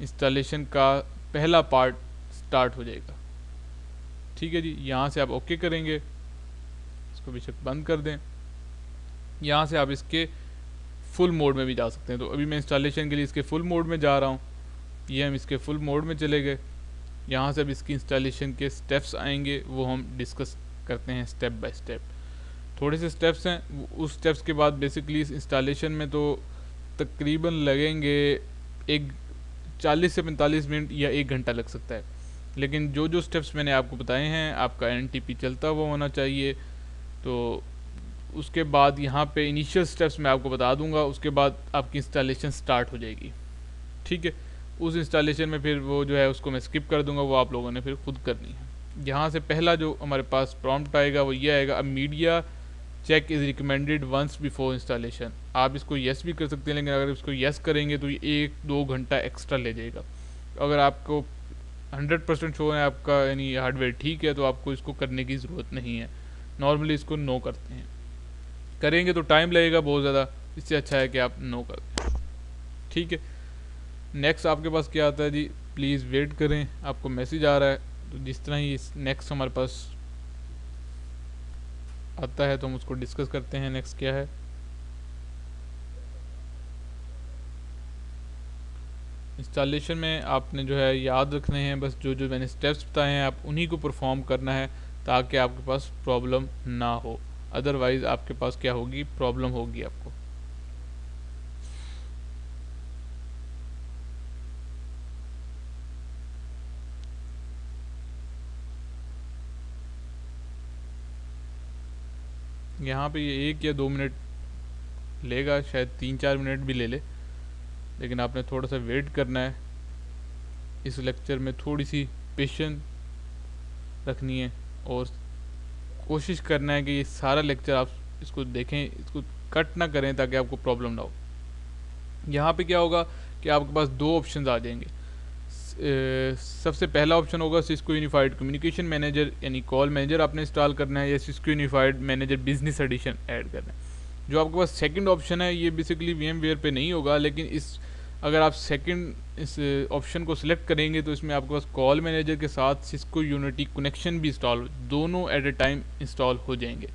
इंस्टॉलेशन का पहला पार्ट स्टार्ट हो जाएगा, ठीक है जी। यहाँ से आप ओके करेंगे, इसको बेशक बंद कर दें। यहाँ से आप इसके फुल मोड में भी जा सकते हैं। तो अभी मैं इंस्टॉलेशन के लिए इसके फुल मोड में जा रहा हूँ। ये हम इसके फुल मोड में चले गए। यहाँ से अब इसकी इंस्टॉलेशन के स्टेप्स आएंगे, वो हम डिस्कस करते हैं स्टेप बाय स्टेप। थोड़े से स्टेप्स हैं, उस स्टेप्स के बाद बेसिकली इस इंस्टॉलेशन में तो तकरीबन लगेंगे 40 से 45 मिनट या 1 घंटा लग सकता है। लेकिन जो स्टेप्स मैंने आपको बताए हैं, आपका NTP चलता हुआ होना चाहिए। तो उसके बाद यहाँ पे इनिशियल स्टेप्स मैं आपको बता दूंगा, उसके बाद आपकी इंस्टॉलेशन स्टार्ट हो जाएगी, ठीक है। उस इंस्टॉलेशन में फिर वो जो है उसको मैं स्किप कर दूंगा, वो आप लोगों ने फिर खुद करनी है। यहाँ से पहला जो हमारे पास प्रॉम्प्ट आएगा वो ये आएगा, अब media check is recommended once before installation. आप इसको येस भी कर सकते हैं, लेकिन अगर इसको येस करेंगे तो ये 1-2 घंटा एक्स्ट्रा ले जाएगा। अगर आपको 100% श्योर है आपका यानी हार्डवेयर ठीक है, तो आपको इसको करने की ज़रूरत नहीं है। नॉर्मली इसको नो करते हैं, करेंगे तो टाइम लगेगा बहुत ज़्यादा, इससे अच्छा है कि आप नो कर दें। ठीक है, नेक्स्ट आपके पास क्या आता है जी, प्लीज़ वेट करें, आपको मैसेज आ रहा है। तो जिस तरह ही नेक्स्ट हमारे पास आता है तो हम उसको डिस्कस करते हैं। नेक्स्ट क्या है, इंस्टॉलेशन में आपने जो है याद रखने हैं बस जो जो मैंने स्टेप्स बताए हैं, आप उन्हीं को परफॉर्म करना है ताकि आपके पास प्रॉब्लम ना हो। अदरवाइज़ आपके पास क्या होगी, प्रॉब्लम होगी आपको। यहाँ पे ये 1 या 2 मिनट लेगा, शायद 3-4 मिनट भी ले ले, लेकिन आपने थोड़ा सा वेट करना है। इस लेक्चर में थोड़ी सी पेशेंस रखनी है और कोशिश करना है कि ये सारा लेक्चर आप इसको देखें, इसको कट ना करें ताकि आपको प्रॉब्लम ना हो। यहाँ पे क्या होगा कि आपके पास दो ऑप्शंस आ जाएंगे। सबसे पहला ऑप्शन होगा सिस्को यूनिफाइड कम्युनिकेशन मैनेजर यानी कॉल मैनेजर आपने इंस्टॉल करना है, या Cisco unified manager business edition add करना है। जो आपके पास सेकंड ऑप्शन है ये बेसिकली VMware पे नहीं होगा, लेकिन इस अगर आप सेकंड इस ऑप्शन को सिलेक्ट करेंगे तो इसमें आपके पास कॉल मैनेजर के साथ सिस्को यूनिटी कनेक्शन भी इंस्टॉल, दोनों एट ए टाइम इंस्टॉल हो जाएंगे।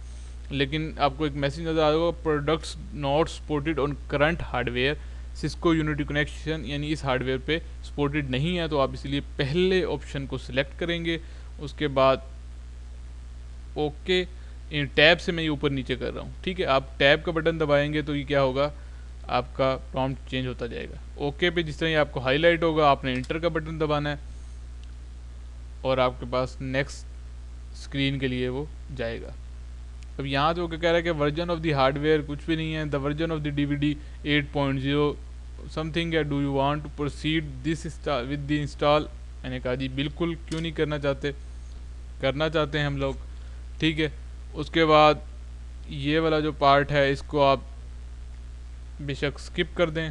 लेकिन आपको एक मैसेज नज़र आ होगा, products not supported on current hardware, Cisco unity connection यानी इस हार्डवेयर पे सपोर्टेड नहीं है, तो आप इसलिए पहले ऑप्शन को सिलेक्ट करेंगे। उसके बाद ओके, इन टैब से मैं ये ऊपर नीचे कर रहा हूँ, ठीक है। आप टैब का बटन दबाएंगे तो ये क्या होगा, आपका प्रॉम्प्ट चेंज होता जाएगा। ओके पे जिस तरह ये आपको हाईलाइट होगा, आपने इंटर का बटन दबाना है और आपके पास नेक्स्ट स्क्रीन के लिए वो जाएगा। अब यहाँ तो क्या कह रहा है कि वर्जन ऑफ द हार्डवेयर कुछ भी नहीं है, the version of the DVD 8.0 something, या do you want to proceed this with the install. मैंने कहा जी बिल्कुल, क्यों नहीं करना चाहते, करना चाहते हैं हम लोग, ठीक है। उसके बाद ये वाला जो पार्ट है इसको आप बेशक स्किप कर दें।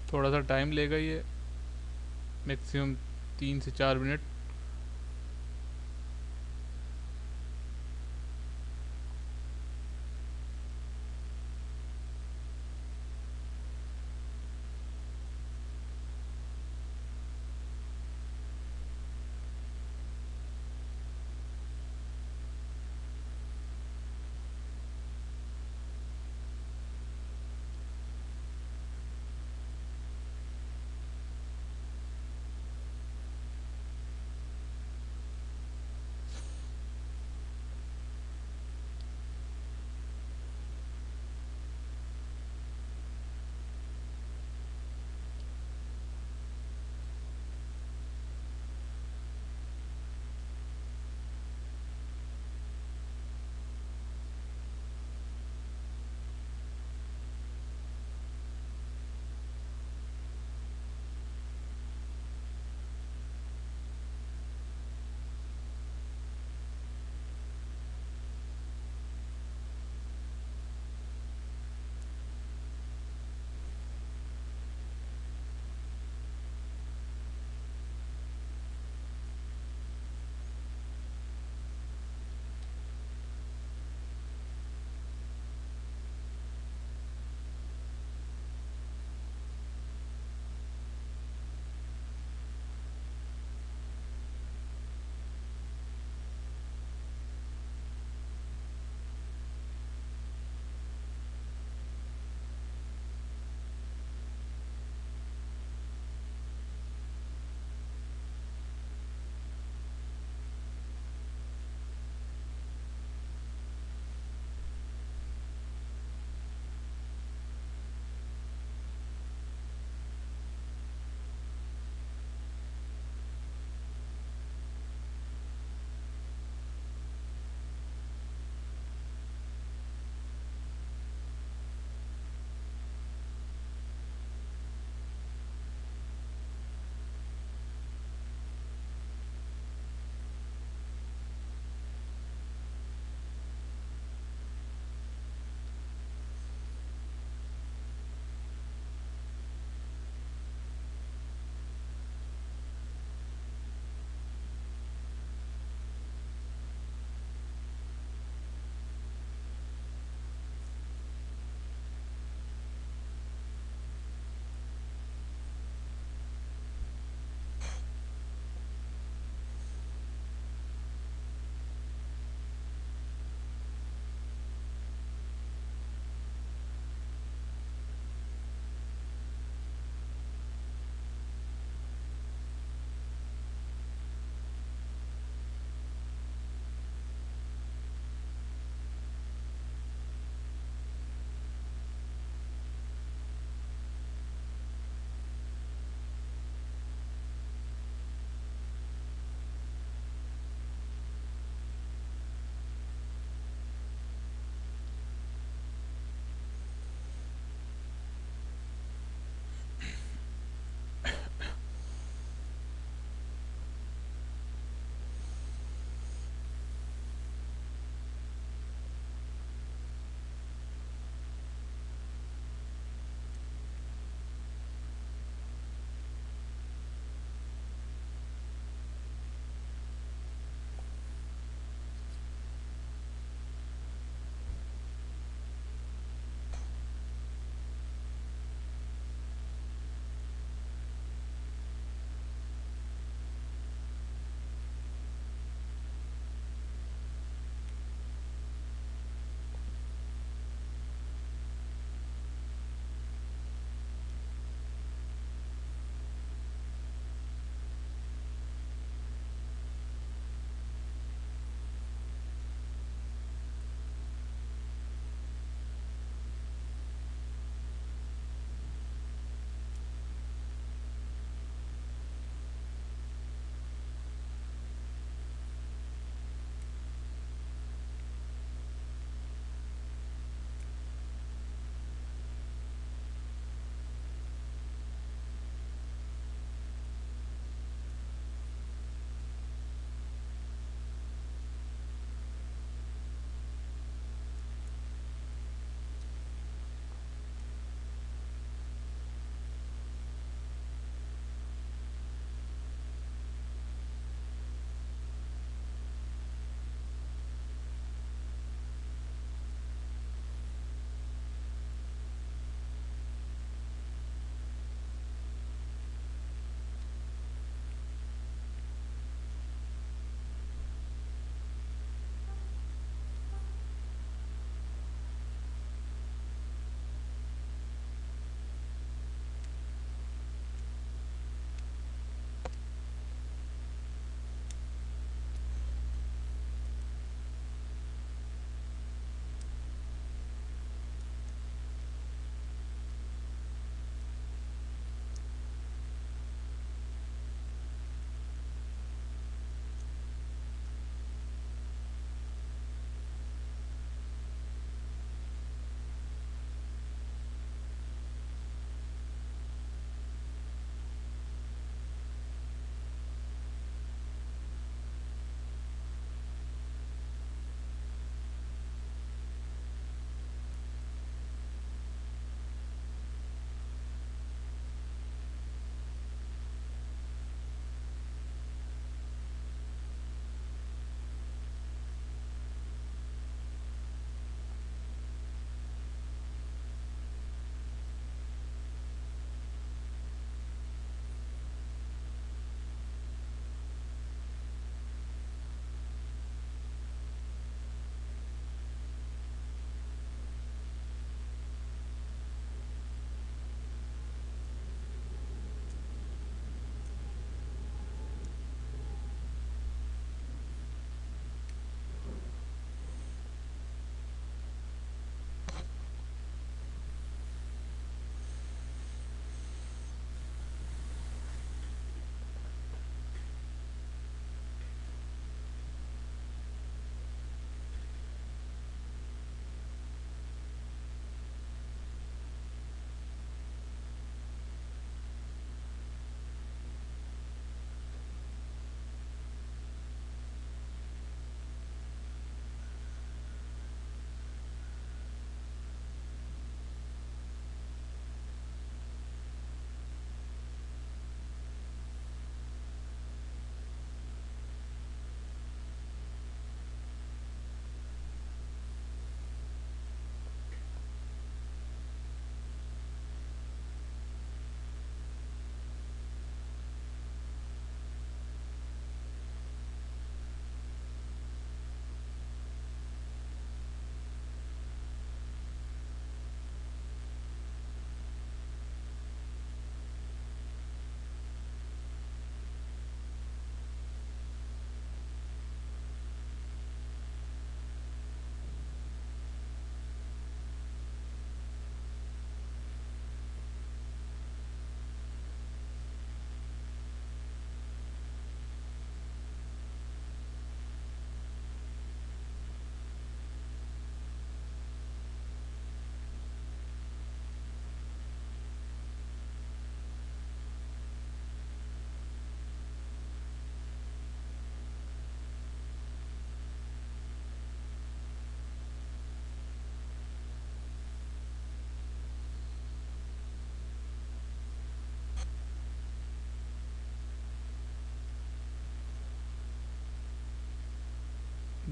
थोड़ा सा टाइम लेगा ये, मैक्सिमम 3 से 4 मिनट।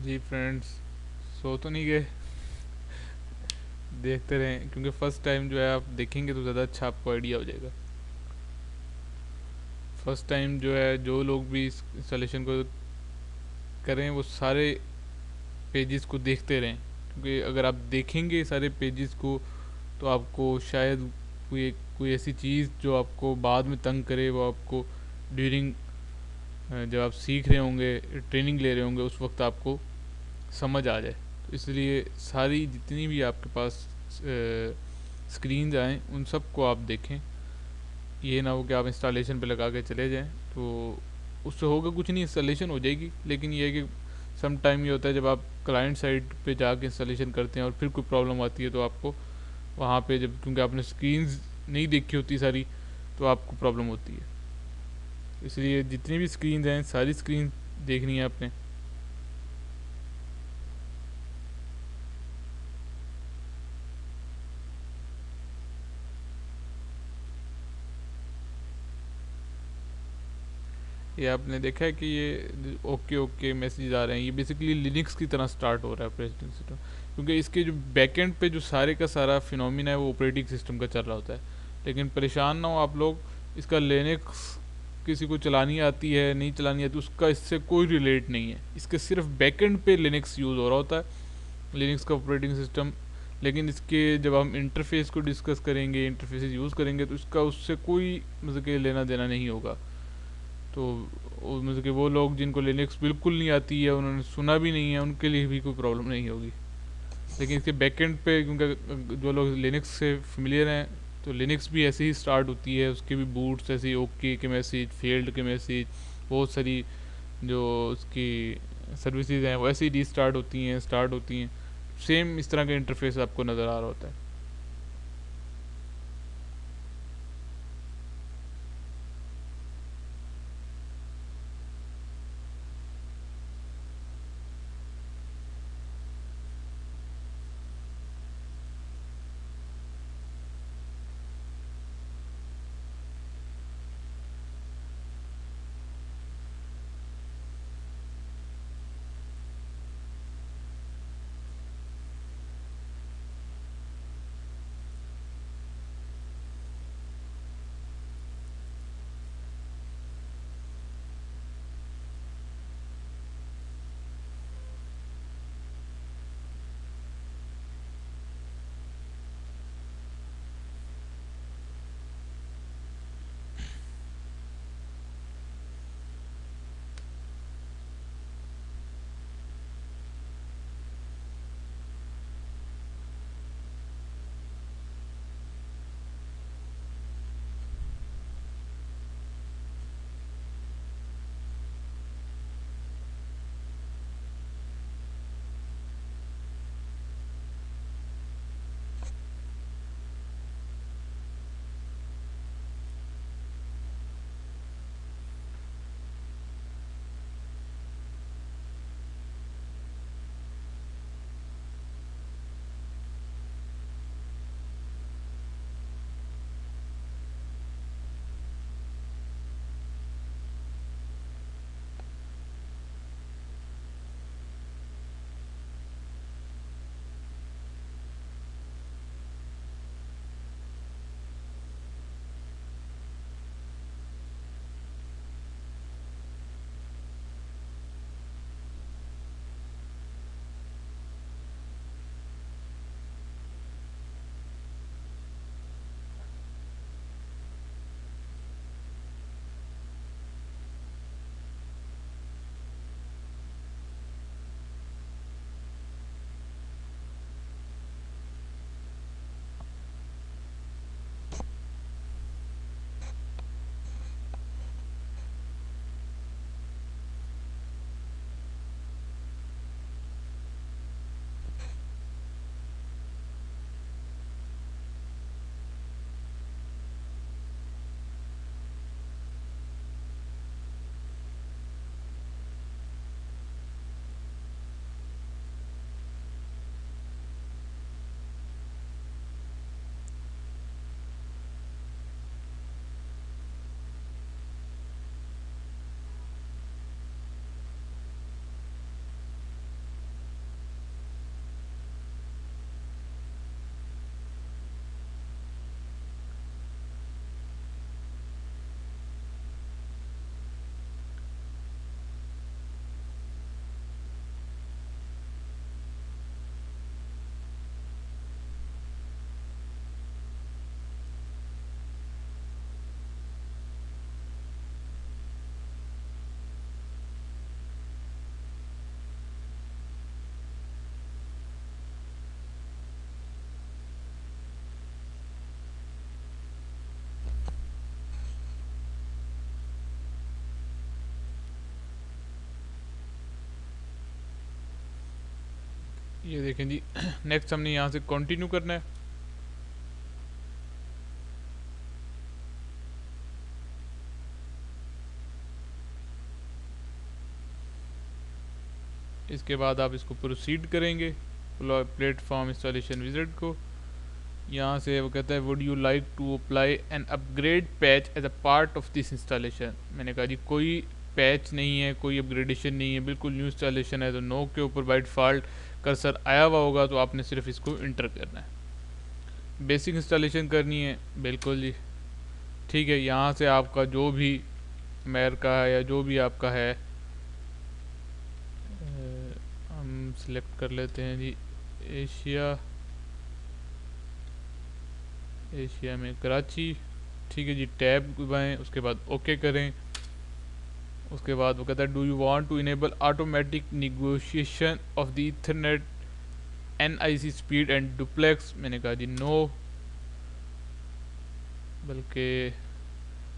जी फ्रेंड्स, सो तो नहीं गए? देखते रहें, क्योंकि फर्स्ट टाइम जो है आप देखेंगे तो ज़्यादा अच्छा आपको आइडिया हो जाएगा। फर्स्ट टाइम जो है जो लोग भी इस इंस्टॉलेशन को करें वो सारे पेजेस को देखते रहें, क्योंकि अगर आप देखेंगे सारे पेजेस को तो आपको शायद कोई कोई ऐसी चीज़ जो आपको बाद में तंग करे वो आपको ड्यूरिंग जब आप सीख रहे होंगे, ट्रेनिंग ले रहे होंगे, उस वक्त आपको समझ आ जाए। तो इसलिए सारी जितनी भी आपके पास स्क्रीन्स आएँ उन सब को आप देखें। ये ना हो कि आप इंस्टॉलेशन पे लगा के चले जाएं, तो उससे होगा कुछ नहीं, इंस्टॉलेशन हो जाएगी, लेकिन ये है कि सम टाइम ये होता है जब आप क्लाइंट साइड पे जाके इंस्टॉलेशन करते हैं और फिर कोई प्रॉब्लम आती है तो आपको वहाँ पे, जब क्योंकि आपने स्क्रीन्स नहीं देखी होती सारी, तो आपको प्रॉब्लम होती है। इसलिए जितनी भी स्क्रीन हैं सारी स्क्रीन देखनी है आपने। ये आपने देखा है कि ये ओके ओके मैसेज आ रहे हैं, ये बेसिकली लिनक्स की तरह स्टार्ट हो रहा है ऑपरेटिंग सिस्टम, क्योंकि इसके जो बैकएंड पे जो सारे का सारा फिनोमिना है वो ऑपरेटिंग सिस्टम का चल रहा होता है। लेकिन परेशान ना हो आप लोग, इसका लिनक्स किसी को चलानी आती है नहीं चलानी आती उसका इससे कोई रिलेट नहीं है, इसके सिर्फ बैकएंड पे लिनक्स यूज़ हो रहा होता है, लिनक्स का ऑपरेटिंग सिस्टम। लेकिन इसके जब हम इंटरफेस को डिस्कस करेंगे, इंटरफेस यूज़ करेंगे, तो इसका उससे कोई मतलब कि लेना देना नहीं होगा। तो मतलब कि वो लोग जिनको लिनक्स बिल्कुल नहीं आती है, उन्होंने सुना भी नहीं है, उनके लिए भी कोई प्रॉब्लम नहीं होगी। लेकिन इसके बैकएंड पे क्योंकि जो लोग लिनक्स से फेमिलियर हैं, तो लिनक्स भी ऐसे ही स्टार्ट होती है, उसके भी बूट्स ऐसे ही ओके के मैसेज, फेल्ड के मैसेज, बहुत सारी जो उसकी सर्विसेज हैं वो ऐसे ही रीस्टार्ट होती हैं, स्टार्ट होती हैं। सेम इस तरह का इंटरफेस आपको नज़र आ रहा होता है। ये देखें जी नेक्स्ट हमने यहाँ से कंटिन्यू करना है। इसके बाद आप इसको प्रोसीड करेंगे प्लेटफॉर्म इंस्टॉलेशन विजिट को। यहाँ से वो कहता है would you like to apply an upgrade patch as a part of this installation. मैंने कहा जी कोई पैच नहीं है, कोई अपग्रेडेशन नहीं है, बिल्कुल न्यू इंस्टॉलेशन है। तो नो के ऊपर बाय डिफ़ॉल्ट कर्सर आया हुआ होगा, तो आपने सिर्फ इसको इंटर करना है। बेसिक इंस्टॉलेशन करनी है, बिल्कुल जी ठीक है। यहाँ से आपका जो भी अमेरिका है या जो भी आपका है, हम सिलेक्ट कर लेते हैं जी एशिया में कराची, ठीक है जी। टैब दबाएं, उसके बाद ओके करें। उसके बाद वो कहता है do you want to enable automatic negotiation of the ethernet NIC speed and duplex. मैंने कहा जी नो, बल्कि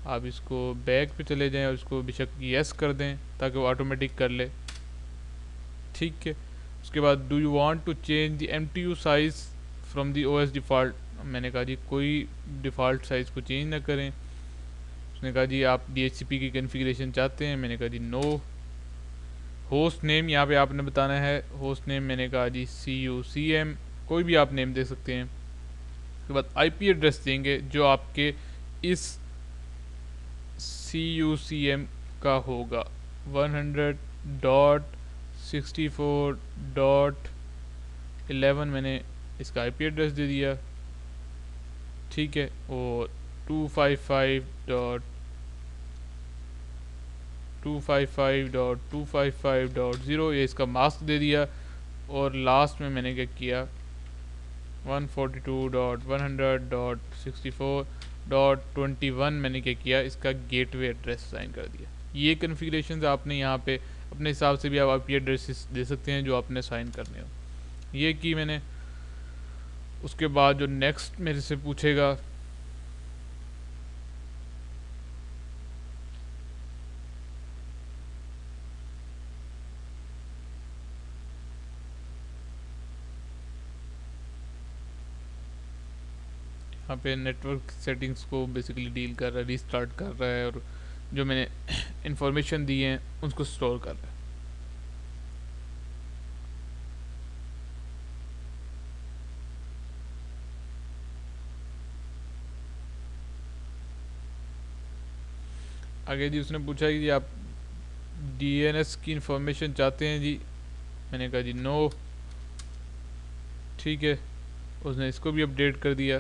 आप इसको बैक पे चले जाएं और इसको बेशक यस कर दें ताकि वो ऑटोमेटिक कर ले, ठीक है। उसके बाद do you want to change the MTU size from the OS default. मैंने कहा जी कोई डिफ़ॉल्ट साइज़ को चेंज ना करें। उसने कहा जी आप DHCP की कॉन्फ़िगरेशन चाहते हैं। मैंने कहा जी नो। होस्ट नेम यहाँ पे आपने बताना है। होस्ट नेम मैंने कहा जी CUCM, कोई भी आप नेम दे सकते हैं। उसके बाद IP एड्रेस देंगे जो आपके इस CUCM का होगा 100.64.11 मैंने इसका IP एड्रेस दे दिया, ठीक है। और 255.255.255.0 ये इसका मास्क दे दिया। और लास्ट में मैंने क्या किया 142.100.64.21 मैंने क्या किया इसका गेटवे एड्रेस साइन कर दिया। ये कन्फिग्रेशन आपने यहाँ पे अपने हिसाब से भी आप IP एड्रेसेस दे सकते हैं जो आपने साइन करने हो, ये की मैंने। उसके बाद जो नेक्स्ट मेरे से पूछेगा यहाँ पे नेटवर्क सेटिंग्स को बेसिकली डील कर रहा है, रीस्टार्ट कर रहा है और जो मैंने इंफॉर्मेशन दी है उसको स्टोर कर रहा है। आगे जी उसने पूछा कि आप DNS की इंफॉर्मेशन चाहते हैं जी। मैंने कहा जी नो, ठीक है। उसने इसको भी अपडेट कर दिया।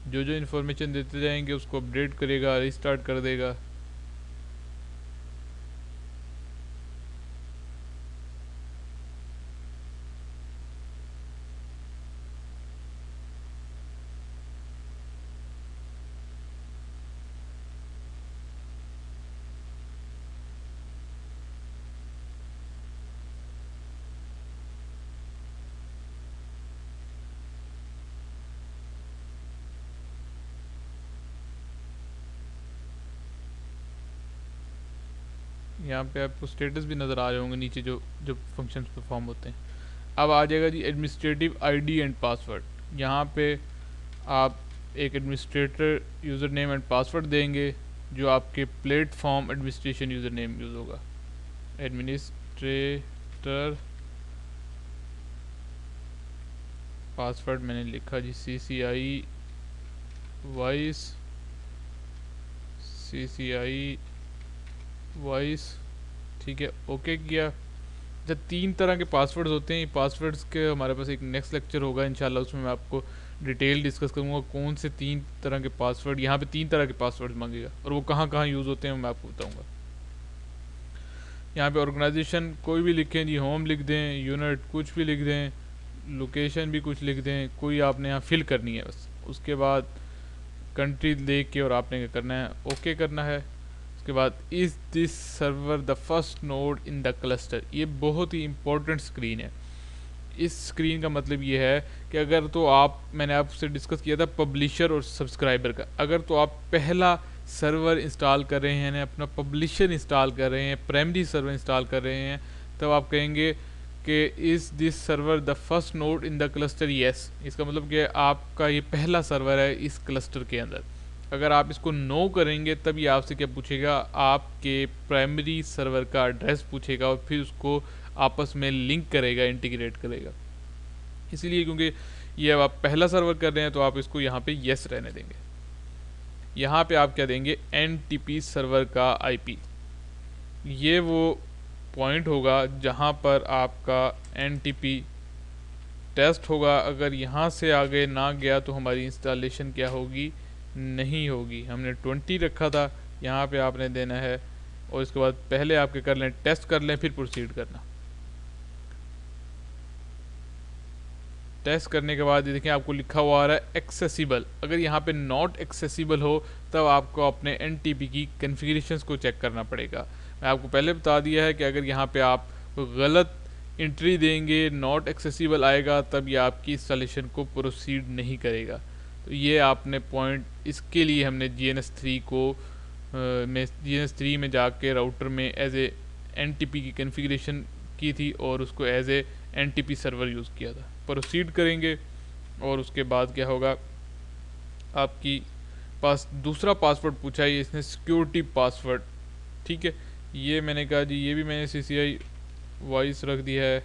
जो जो इन्फॉर्मेशन देते जाएंगे उसको अपडेट करेगा, रिस्टार्ट कर देगा। यहाँ पे आपको स्टेटस भी नज़र आ रहे होंगे नीचे जो जो फंक्शंस परफॉर्म होते हैं। अब आ जाएगा जी एडमिनिस्ट्रेटिव ID एंड पासवर्ड। यहाँ पे आप एक administrator user name and password देंगे जो आपके platform administration user name use होगा। एडमिनिस्ट्रेटर पासवर्ड मैंने लिखा जी CCI वॉइस, ठीक है। ओके किया। जब 3 तरह के पासवर्ड्स होते हैं, पासवर्ड्स के हमारे पास एक नेक्स्ट लेक्चर होगा इंशाल्लाह, उसमें मैं आपको डिटेल डिस्कस करूँगा कौन से 3 तरह के पासवर्ड, यहाँ पे 3 तरह के पासवर्ड मांगेगा और वो कहाँ कहाँ यूज़ होते हैं मैं आपको बताऊँगा। यहाँ पे ऑर्गेनाइजेशन कोई भी लिखें जी, होम लिख दें, यूनिट कुछ भी लिख दें, लोकेशन भी कुछ लिख दें, कोई आपने यहाँ फिल करनी है बस। उसके बाद कंट्री देख के और आपने क्या करना है, ओके करना है। उसके बाद is this server the first node in the cluster. ये बहुत ही इंपॉर्टेंट स्क्रीन है। इस स्क्रीन का मतलब ये है कि अगर तो आप, मैंने आपसे डिस्कस किया था पब्लिशर और सब्सक्राइबर का, अगर तो आप पहला सर्वर इंस्टॉल कर रहे हैं, अपना पब्लिशर इंस्टॉल कर रहे हैं, प्राइमरी सर्वर इंस्टॉल कर रहे हैं, तब आप कहेंगे कि is this server the first node in the cluster, yes. इसका मतलब कि आपका ये पहला सर्वर है इस क्लस्टर के अंदर। अगर आप इसको नो करेंगे तब ये आपसे क्या पूछेगा, आपके प्राइमरी सर्वर का एड्रेस पूछेगा और फिर उसको आपस में लिंक करेगा, इंटीग्रेट करेगा। इसीलिए क्योंकि ये अब आप पहला सर्वर कर रहे हैं तो आप इसको यहाँ पे येस रहने देंगे। यहाँ पे आप क्या देंगे, NTP सर्वर का IP। ये वो पॉइंट होगा जहाँ पर आपका NTP टेस्ट होगा। अगर यहाँ से आगे ना गया तो हमारी इंस्टॉलेशन क्या होगी, नहीं होगी। हमने 20 रखा था, यहाँ पे आपने देना है और इसके बाद पहले आपके कर लें, टेस्ट कर लें, फिर प्रोसीड करना। टेस्ट करने के बाद ये देखें आपको लिखा हुआ आ रहा है एक्सेसिबल। अगर यहाँ पे नॉट एक्सेसिबल हो तब आपको अपने NTP की कॉन्फ़िगरेशंस को चेक करना पड़ेगा। मैं आपको पहले बता दिया है कि अगर यहाँ पे आप गलत एंट्री देंगे, नॉट एक्सेसिबल आएगा, तब ये आपकी इंस्टॉलेशन को प्रोसीड नहीं करेगा। तो ये आपने पॉइंट, इसके लिए हमने GNS3 को GNS3 में जाके राउटर में एज ए NTP की कॉन्फ़िगरेशन की थी और उसको as a NTP server use किया था। प्रोसीड करेंगे और उसके बाद क्या होगा, आपकी पास दूसरा पासवर्ड पूछा है, इसने सिक्योरिटी पासवर्ड, ठीक है। ये मैंने कहा जी, ये भी मैंने CCI वॉइस रख दिया है,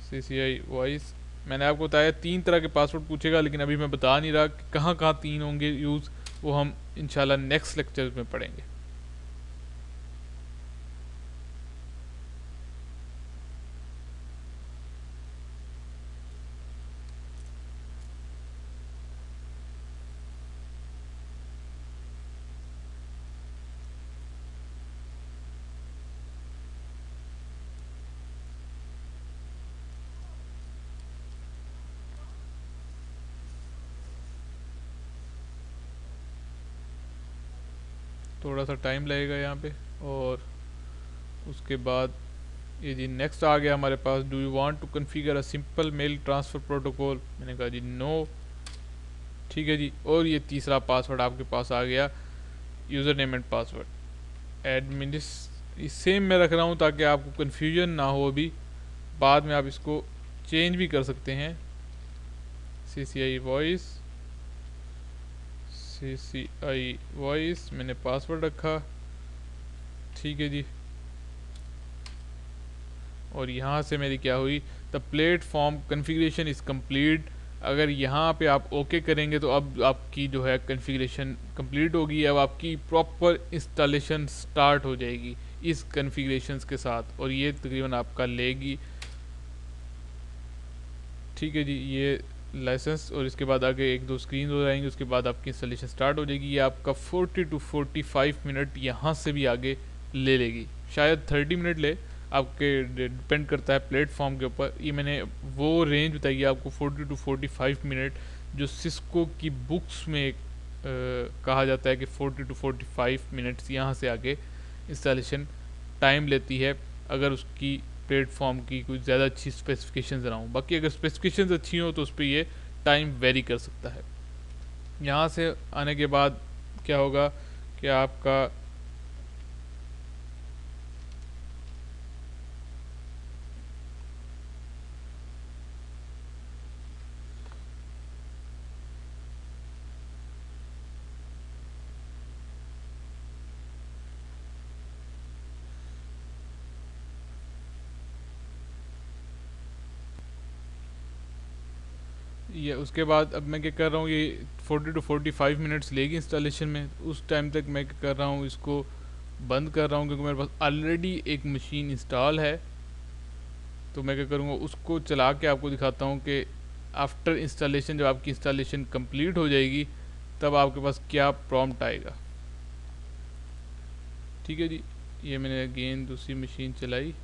CCI वॉइस। मैंने आपको बताया 3 तरह के पासवर्ड पूछेगा, लेकिन अभी मैं बता नहीं रहा कि कहाँ कहाँ 3 होंगे यूज़, वो हम इंशाल्लाह नेक्स्ट लेक्चर में पढ़ेंगे। थोड़ा सा टाइम लगेगा यहाँ पे। और उसके बाद ये जी नेक्स्ट आ गया हमारे पास, do you want to configure a simple mail transfer protocol. मैंने कहा जी नो, ठीक है जी। और ये तीसरा पासवर्ड आपके पास आ गया, user name and password admin. Same मैं रख रहा हूँ ताकि आपको कन्फ्यूजन ना हो। अभी बाद में आप इसको चेंज भी कर सकते हैं। CCI वॉइस मैंने पासवर्ड रखा, ठीक है जी। और यहाँ से मेरी क्या हुई, the platform configuration is complete. अगर यहाँ पे आप ओके करेंगे तो अब आपकी जो है कॉन्फ़िगरेशन कंप्लीट होगी। अब आपकी प्रॉपर इंस्टॉलेशन स्टार्ट हो जाएगी इस कॉन्फ़िगरेशंस के साथ, और ये तकरीबन आपका लेगी, ठीक है जी। ये लाइसेंस और इसके बाद आगे 1-2 स्क्रीन हो जाएंगे, उसके बाद आपकी इंस्टॉलेशन स्टार्ट हो जाएगी। ये आपका 40 to 45 मिनट यहाँ से भी आगे ले लेगी, शायद 30 मिनट ले, आपके डिपेंड करता है प्लेटफॉर्म के ऊपर। ये मैंने वो रेंज बताई है आपको 40 to 45 मिनट, जो सिस्को की बुक्स में कहा जाता है कि 40 to 45 मिनट्स यहाँ से आगे इंस्टॉलेशन टाइम लेती है, अगर उसकी प्लेटफॉर्म की कोई ज़्यादा अच्छी स्पेसिफिकेशंस ना हो। बाकी अगर स्पेसिफिकेशंस अच्छी हो तो उस पर ये टाइम वेरी कर सकता है। यहाँ से आने के बाद क्या होगा कि आपका ये उसके बाद अब मैं क्या कर रहा हूँ, ये 40 to 45 मिनट्स लेगी इंस्टॉलेशन में। उस टाइम तक मैं क्या कर रहा हूँ, इसको बंद कर रहा हूँ क्योंकि मेरे पास ऑलरेडी एक मशीन इंस्टॉल है। तो मैं क्या करूँगा, उसको चला के आपको दिखाता हूँ कि आफ्टर इंस्टॉलेशन, जब आपकी इंस्टॉलेशन कंप्लीट हो जाएगी तब आपके पास क्या प्रॉम्प्ट आएगा, ठीक है जी। ये मैंने अगेन दूसरी मशीन चलाई।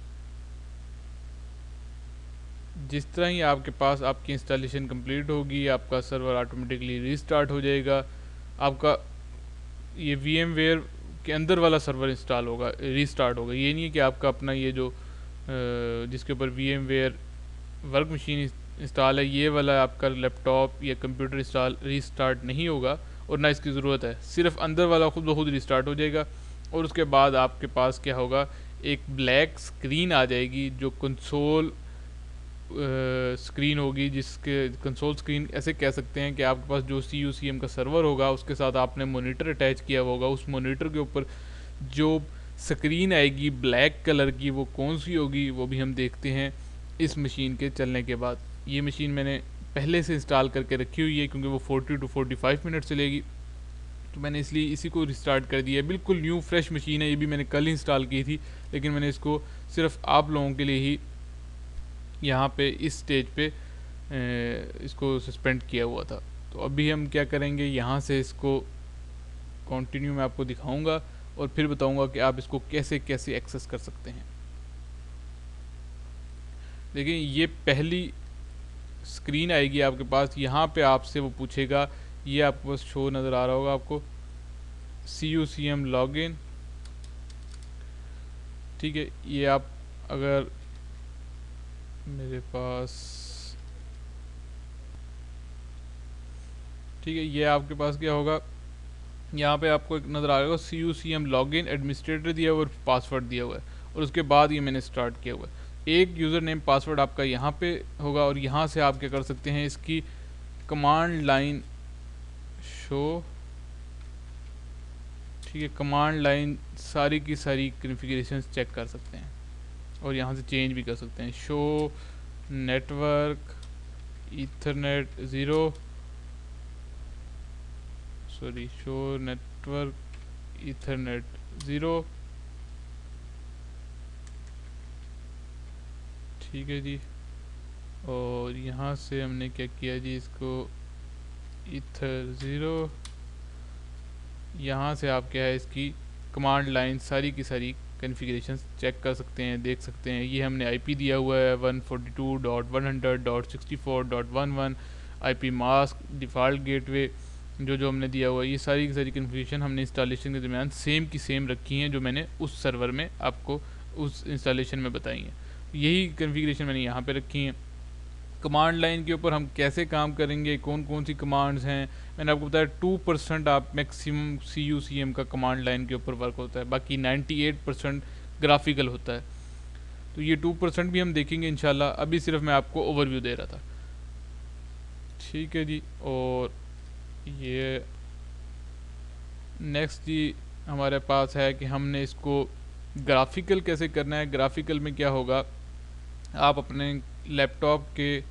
जिस तरह ही आपके पास आपकी इंस्टॉलेशन कंप्लीट होगी, आपका सर्वर ऑटोमेटिकली रीस्टार्ट हो जाएगा। आपका ये VMware के अंदर वाला सर्वर इंस्टॉल होगा, रीस्टार्ट होगा। ये नहीं है कि आपका अपना ये जो जिसके ऊपर VMware वर्क मशीन इंस्टॉल है, ये वाला आपका लैपटॉप या कंप्यूटर इंस्टॉल रीस्टार्ट नहीं होगा, और ना इसकी ज़रूरत है। सिर्फ अंदर वाला खुद ब खुद रीस्टार्ट हो जाएगा। और उसके बाद आपके पास क्या होगा, एक ब्लैक स्क्रीन आ जाएगी जो कंसोल स्क्रीन होगी, जिसके कंसोल स्क्रीन ऐसे कह सकते हैं कि आपके पास जो CUCM का सर्वर होगा उसके साथ आपने मॉनिटर अटैच किया होगा, उस मॉनिटर के ऊपर जो स्क्रीन आएगी ब्लैक कलर की वो कौन सी होगी वो भी हम देखते हैं इस मशीन के चलने के बाद। ये मशीन मैंने पहले से इंस्टॉल करके रखी हुई है क्योंकि वो 40 to 45 मिनट चलेगी, तो मैंने इसलिए इसी को रिस्टार्ट कर दिया है। बिल्कुल न्यू फ्रेश मशीन है, ये भी मैंने कल इंस्टॉल की थी, लेकिन मैंने इसको सिर्फ आप लोगों के लिए ही यहाँ पे इस स्टेज पे इसको सस्पेंड किया हुआ था। तो अभी हम क्या करेंगे, यहाँ से इसको कंटिन्यू मैं आपको दिखाऊंगा और फिर बताऊंगा कि आप इसको कैसे कैसे एक्सेस कर सकते हैं। देखिए ये पहली स्क्रीन आएगी आपके पास, यहाँ पे आपसे वो पूछेगा, ये आपके पास शो नज़र आ रहा होगा आपको, CUCM लॉगिन। ठीक है, ये आप अगर मेरे पास, ठीक है, ये आपके पास क्या होगा, यहाँ पे आपको एक नज़र आ रहा होगा CUCM लॉगिन एडमिनिस्ट्रेटर दिया हुआ है और पासवर्ड दिया हुआ है, और उसके बाद ये मैंने स्टार्ट किया हुआ है। एक यूज़र नेम पासवर्ड आपका यहाँ पे होगा और यहाँ से आप क्या कर सकते हैं, इसकी कमांड लाइन शो, ठीक है, कमांड लाइन सारी की सारी कॉन्फ़िगरेशन चेक कर सकते हैं और यहाँ से चेंज भी कर सकते हैं। Show network Ethernet zero, sorry, show network Ethernet zero, ठीक है जी। और यहाँ से हमने क्या किया जी, इसको ईथर ज़ीरो, यहाँ से आप क्या है इसकी कमांड लाइन सारी की सारी कॉन्फ़िगरेशन चेक कर सकते हैं, देख सकते हैं। ये हमने IP दिया हुआ है 142.100.64.11, IP मास्क, डिफ़ॉल्ट गेटवे, जो जो हमने दिया हुआ है, ये सारी की सारी कन्फिग्रेशन हमने इंस्टॉलेशन के दरमियान सेम की सेम रखी हैं जो मैंने उस सर्वर में आपको उस इंस्टॉलेशन में बताई हैं। यही कन्फिग्रेशन मैंने यहाँ पे रखी हैं। कमांड लाइन के ऊपर हम कैसे काम करेंगे, कौन कौन सी कमांड्स हैं, मैंने आपको बताया 2% आप मैक्सिमम CUCM का कमांड लाइन के ऊपर वर्क होता है, बाकी 98% ग्राफिकल होता है। तो ये 2% भी हम देखेंगे इंशाल्लाह, अभी सिर्फ मैं आपको ओवरव्यू दे रहा था। ठीक है जी, और ये नेक्स्ट जी हमारे पास है कि हमने इसको ग्राफिकल कैसे करना है। ग्राफिकल में क्या होगा, आप अपने लैपटॉप के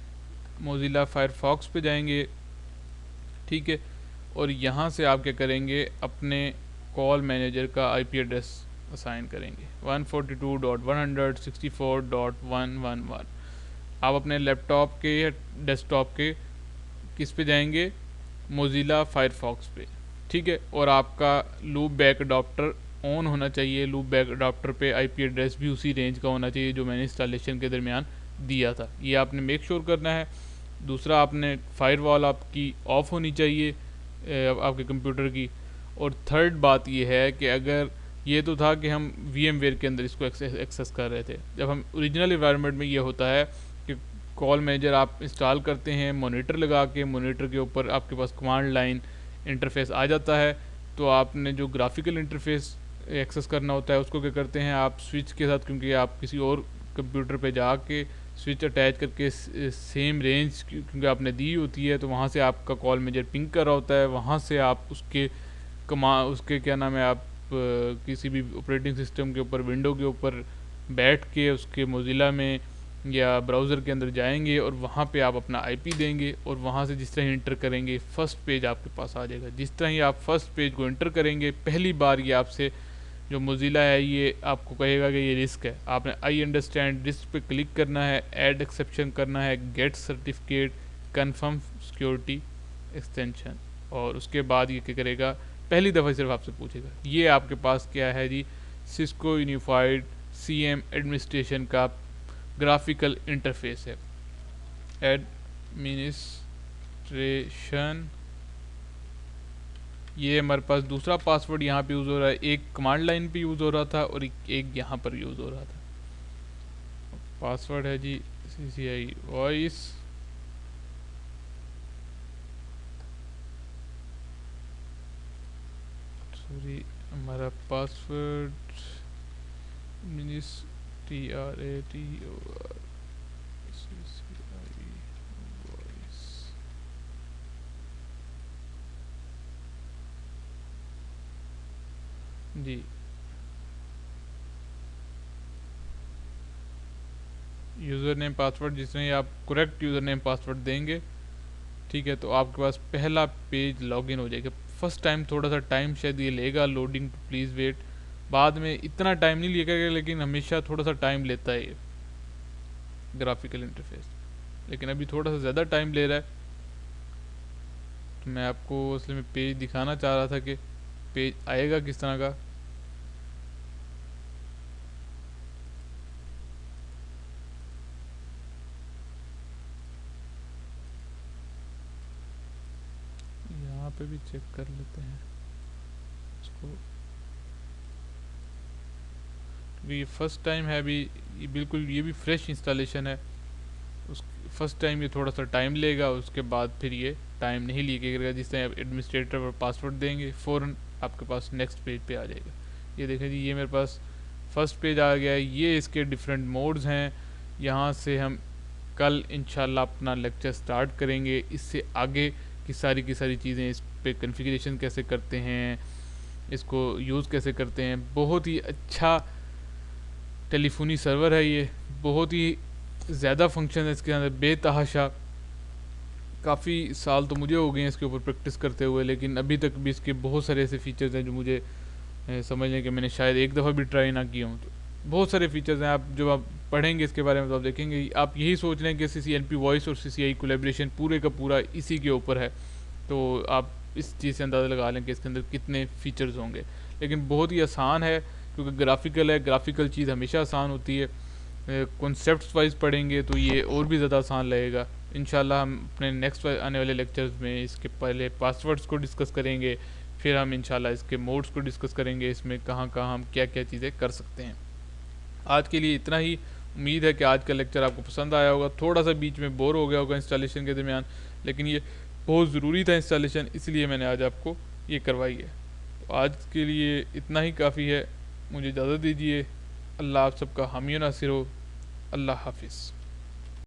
मोज़िला फायरफॉक्स पे जाएंगे, ठीक है, और यहाँ से आप क्या करेंगे, अपने कॉल मैनेजर का IP एड्रेस असाइन करेंगे 142.164.111। आप अपने लैपटॉप के या डेस्कटॉप के किस पे जाएंगे, मोज़िला फायरफॉक्स पे, ठीक है, और आपका लूप बैक अडॉप्टर ऑन होना चाहिए। लूप बैक अडॉप्टर पे IP एड्रेस भी उसी रेंज का होना चाहिए जो मैंने इंस्टॉलेशन के दरमियान दिया था, ये आपने मेक श्योर करना है। दूसरा, आपने फायरवॉल आपकी ऑफ होनी चाहिए आपके कंप्यूटर की। और थर्ड बात ये है कि अगर ये तो था कि हम VMware के अंदर इसको एक्सेस कर रहे थे, जब हम ओरिजिनल इन्वायरमेंट में ये होता है कि कॉल मैनेजर आप इंस्टॉल करते हैं, मॉनिटर लगा के, मॉनिटर के ऊपर आपके पास कमांड लाइन इंटरफेस आ जाता है, तो आपने जो ग्राफिकल इंटरफेस एक्सेस करना होता है उसको क्या करते हैं आप स्विच के साथ, क्योंकि आप किसी और कंप्यूटर पे जाके स्विच अटैच करके सेम रेंज क्योंकि आपने दी होती है, तो वहाँ से आपका कॉल मैनेजर पिंग कर रहा होता है, वहाँ से आप उसके क्या नाम है, आप किसी भी ऑपरेटिंग सिस्टम के ऊपर, विंडो के ऊपर बैठ के उसके मोज़िला में या ब्राउज़र के अंदर जाएंगे और वहाँ पे आप अपना IP देंगे और वहाँ से जिस तरह ही इंटर करेंगे फ़र्स्ट पेज आपके पास आ जाएगा। जिस तरह ही आप फर्स्ट पेज को इंटर करेंगे, पहली बार ये आपसे जो मोज़िला है ये आपको कहेगा कि ये रिस्क है, आपने आई अंडरस्टैंड रिस्क पे क्लिक करना है, ऐड एक्सेप्शन करना है, gate certificate, confirm security extension, और उसके बाद ये क्या करेगा, पहली दफ़ा सिर्फ आपसे पूछेगा। ये आपके पास क्या है जी, सिस्को यूनिफाइड CM एडमिनिस्ट्रेशन का ग्राफिकल इंटरफेस है। एडमिनिस्ट्रेशन, ये हमारे पास दूसरा पासवर्ड यहाँ पे यूज़ हो रहा है, एक कमांड लाइन पे यूज़ हो रहा था और एक यहाँ पर यूज़ हो रहा था। पासवर्ड है जी CCI वॉइस, सॉरी हमारा पासवर्ड मिनिस TRATOR CCIE वॉइस। जी, यूज़र नेम पासवर्ड जिसमें आप करेक्ट यूज़र नेम पासवर्ड देंगे, ठीक है, तो आपके पास पहला पेज लॉगिन हो जाएगा। फर्स्ट टाइम थोड़ा सा टाइम शायद ये लेगा, लोडिंग टू प्लीज़ वेट। बाद में इतना टाइम नहीं लेगा, लेकिन हमेशा थोड़ा सा टाइम लेता है ये ग्राफिकल इंटरफेस, लेकिन अभी थोड़ा सा ज़्यादा टाइम ले रहा है। तो मैं आपको असल में पेज दिखाना चाह रहा था कि पेज आएगा किस तरह का। यहाँ पे भी चेक कर लेते हैं इसको, क्योंकि ये फर्स्ट टाइम है अभी, ये बिल्कुल ये भी फ्रेश इंस्टॉलेशन है। उस फर्स्ट टाइम ये थोड़ा सा टाइम लेगा, उसके बाद फिर ये टाइम नहीं लेगा। जिस टाइम आप एडमिनिस्ट्रेटर पर पासवर्ड देंगे फ़ौरन आपके पास नेक्स्ट पेज पे आ जाएगा। ये देखें जी, ये मेरे पास फर्स्ट पेज आ गया है। ये इसके डिफरेंट मोड्स हैं। यहाँ से हम कल इंशाल्लाह अपना लेक्चर स्टार्ट करेंगे। इससे आगे की सारी चीज़ें, इस पे कॉन्फ़िगरेशन कैसे करते हैं, इसको यूज़ कैसे करते हैं। बहुत ही अच्छा टेलीफोनी सर्वर है ये, बहुत ही ज़्यादा फंक्शन है इसके अंदर, बेतहाशा। काफ़ी साल तो मुझे हो गए हैं इसके ऊपर प्रैक्टिस करते हुए, लेकिन अभी तक भी इसके बहुत सारे ऐसे फ़ीचर्स हैं जो मुझे समझ लें कि मैंने शायद एक दफ़ा भी ट्राई ना किया हूँ। तो बहुत सारे फीचर्स हैं, आप जब आप पढ़ेंगे इसके बारे में तो आप देखेंगे, आप यही सोच रहे हैं कि CCNP वॉइस और CCI कोलैबोरेशन पूरे का पूरा इसी के ऊपर है। तो आप इस चीज़ से अंदाज़ा लगा लें कि इसके अंदर कितने फ़ीचर्स होंगे। लेकिन बहुत ही आसान है, क्योंकि ग्राफिकल है। ग्राफिकल चीज़ हमेशा आसान होती है। कॉन्सेप्ट्स वाइज पढ़ेंगे तो ये और भी ज़्यादा आसान लगेगा। इंशाल्लाह हम अपने नेक्स्ट आने वाले लेक्चर्स में इसके पहले पासवर्ड्स को डिस्कस करेंगे, फिर हम इंशाल्लाह इसके मोड्स को डिस्कस करेंगे, इसमें कहाँ कहाँ हम क्या क्या चीज़ें कर सकते हैं। आज के लिए इतना ही। उम्मीद है कि आज का लेक्चर आपको पसंद आया होगा। थोड़ा सा बीच में बोर हो गया होगा इंस्टॉलेशन के दरमियान, लेकिन ये बहुत ज़रूरी था इंस्टॉलेशन, इसलिए मैंने आज आपको ये करवाई है। तो आज के लिए इतना ही काफ़ी है। मुझे इजाज़त दीजिए। अल्लाह आप सबका हामी नासिर हो। अल्लाह हाफिज़।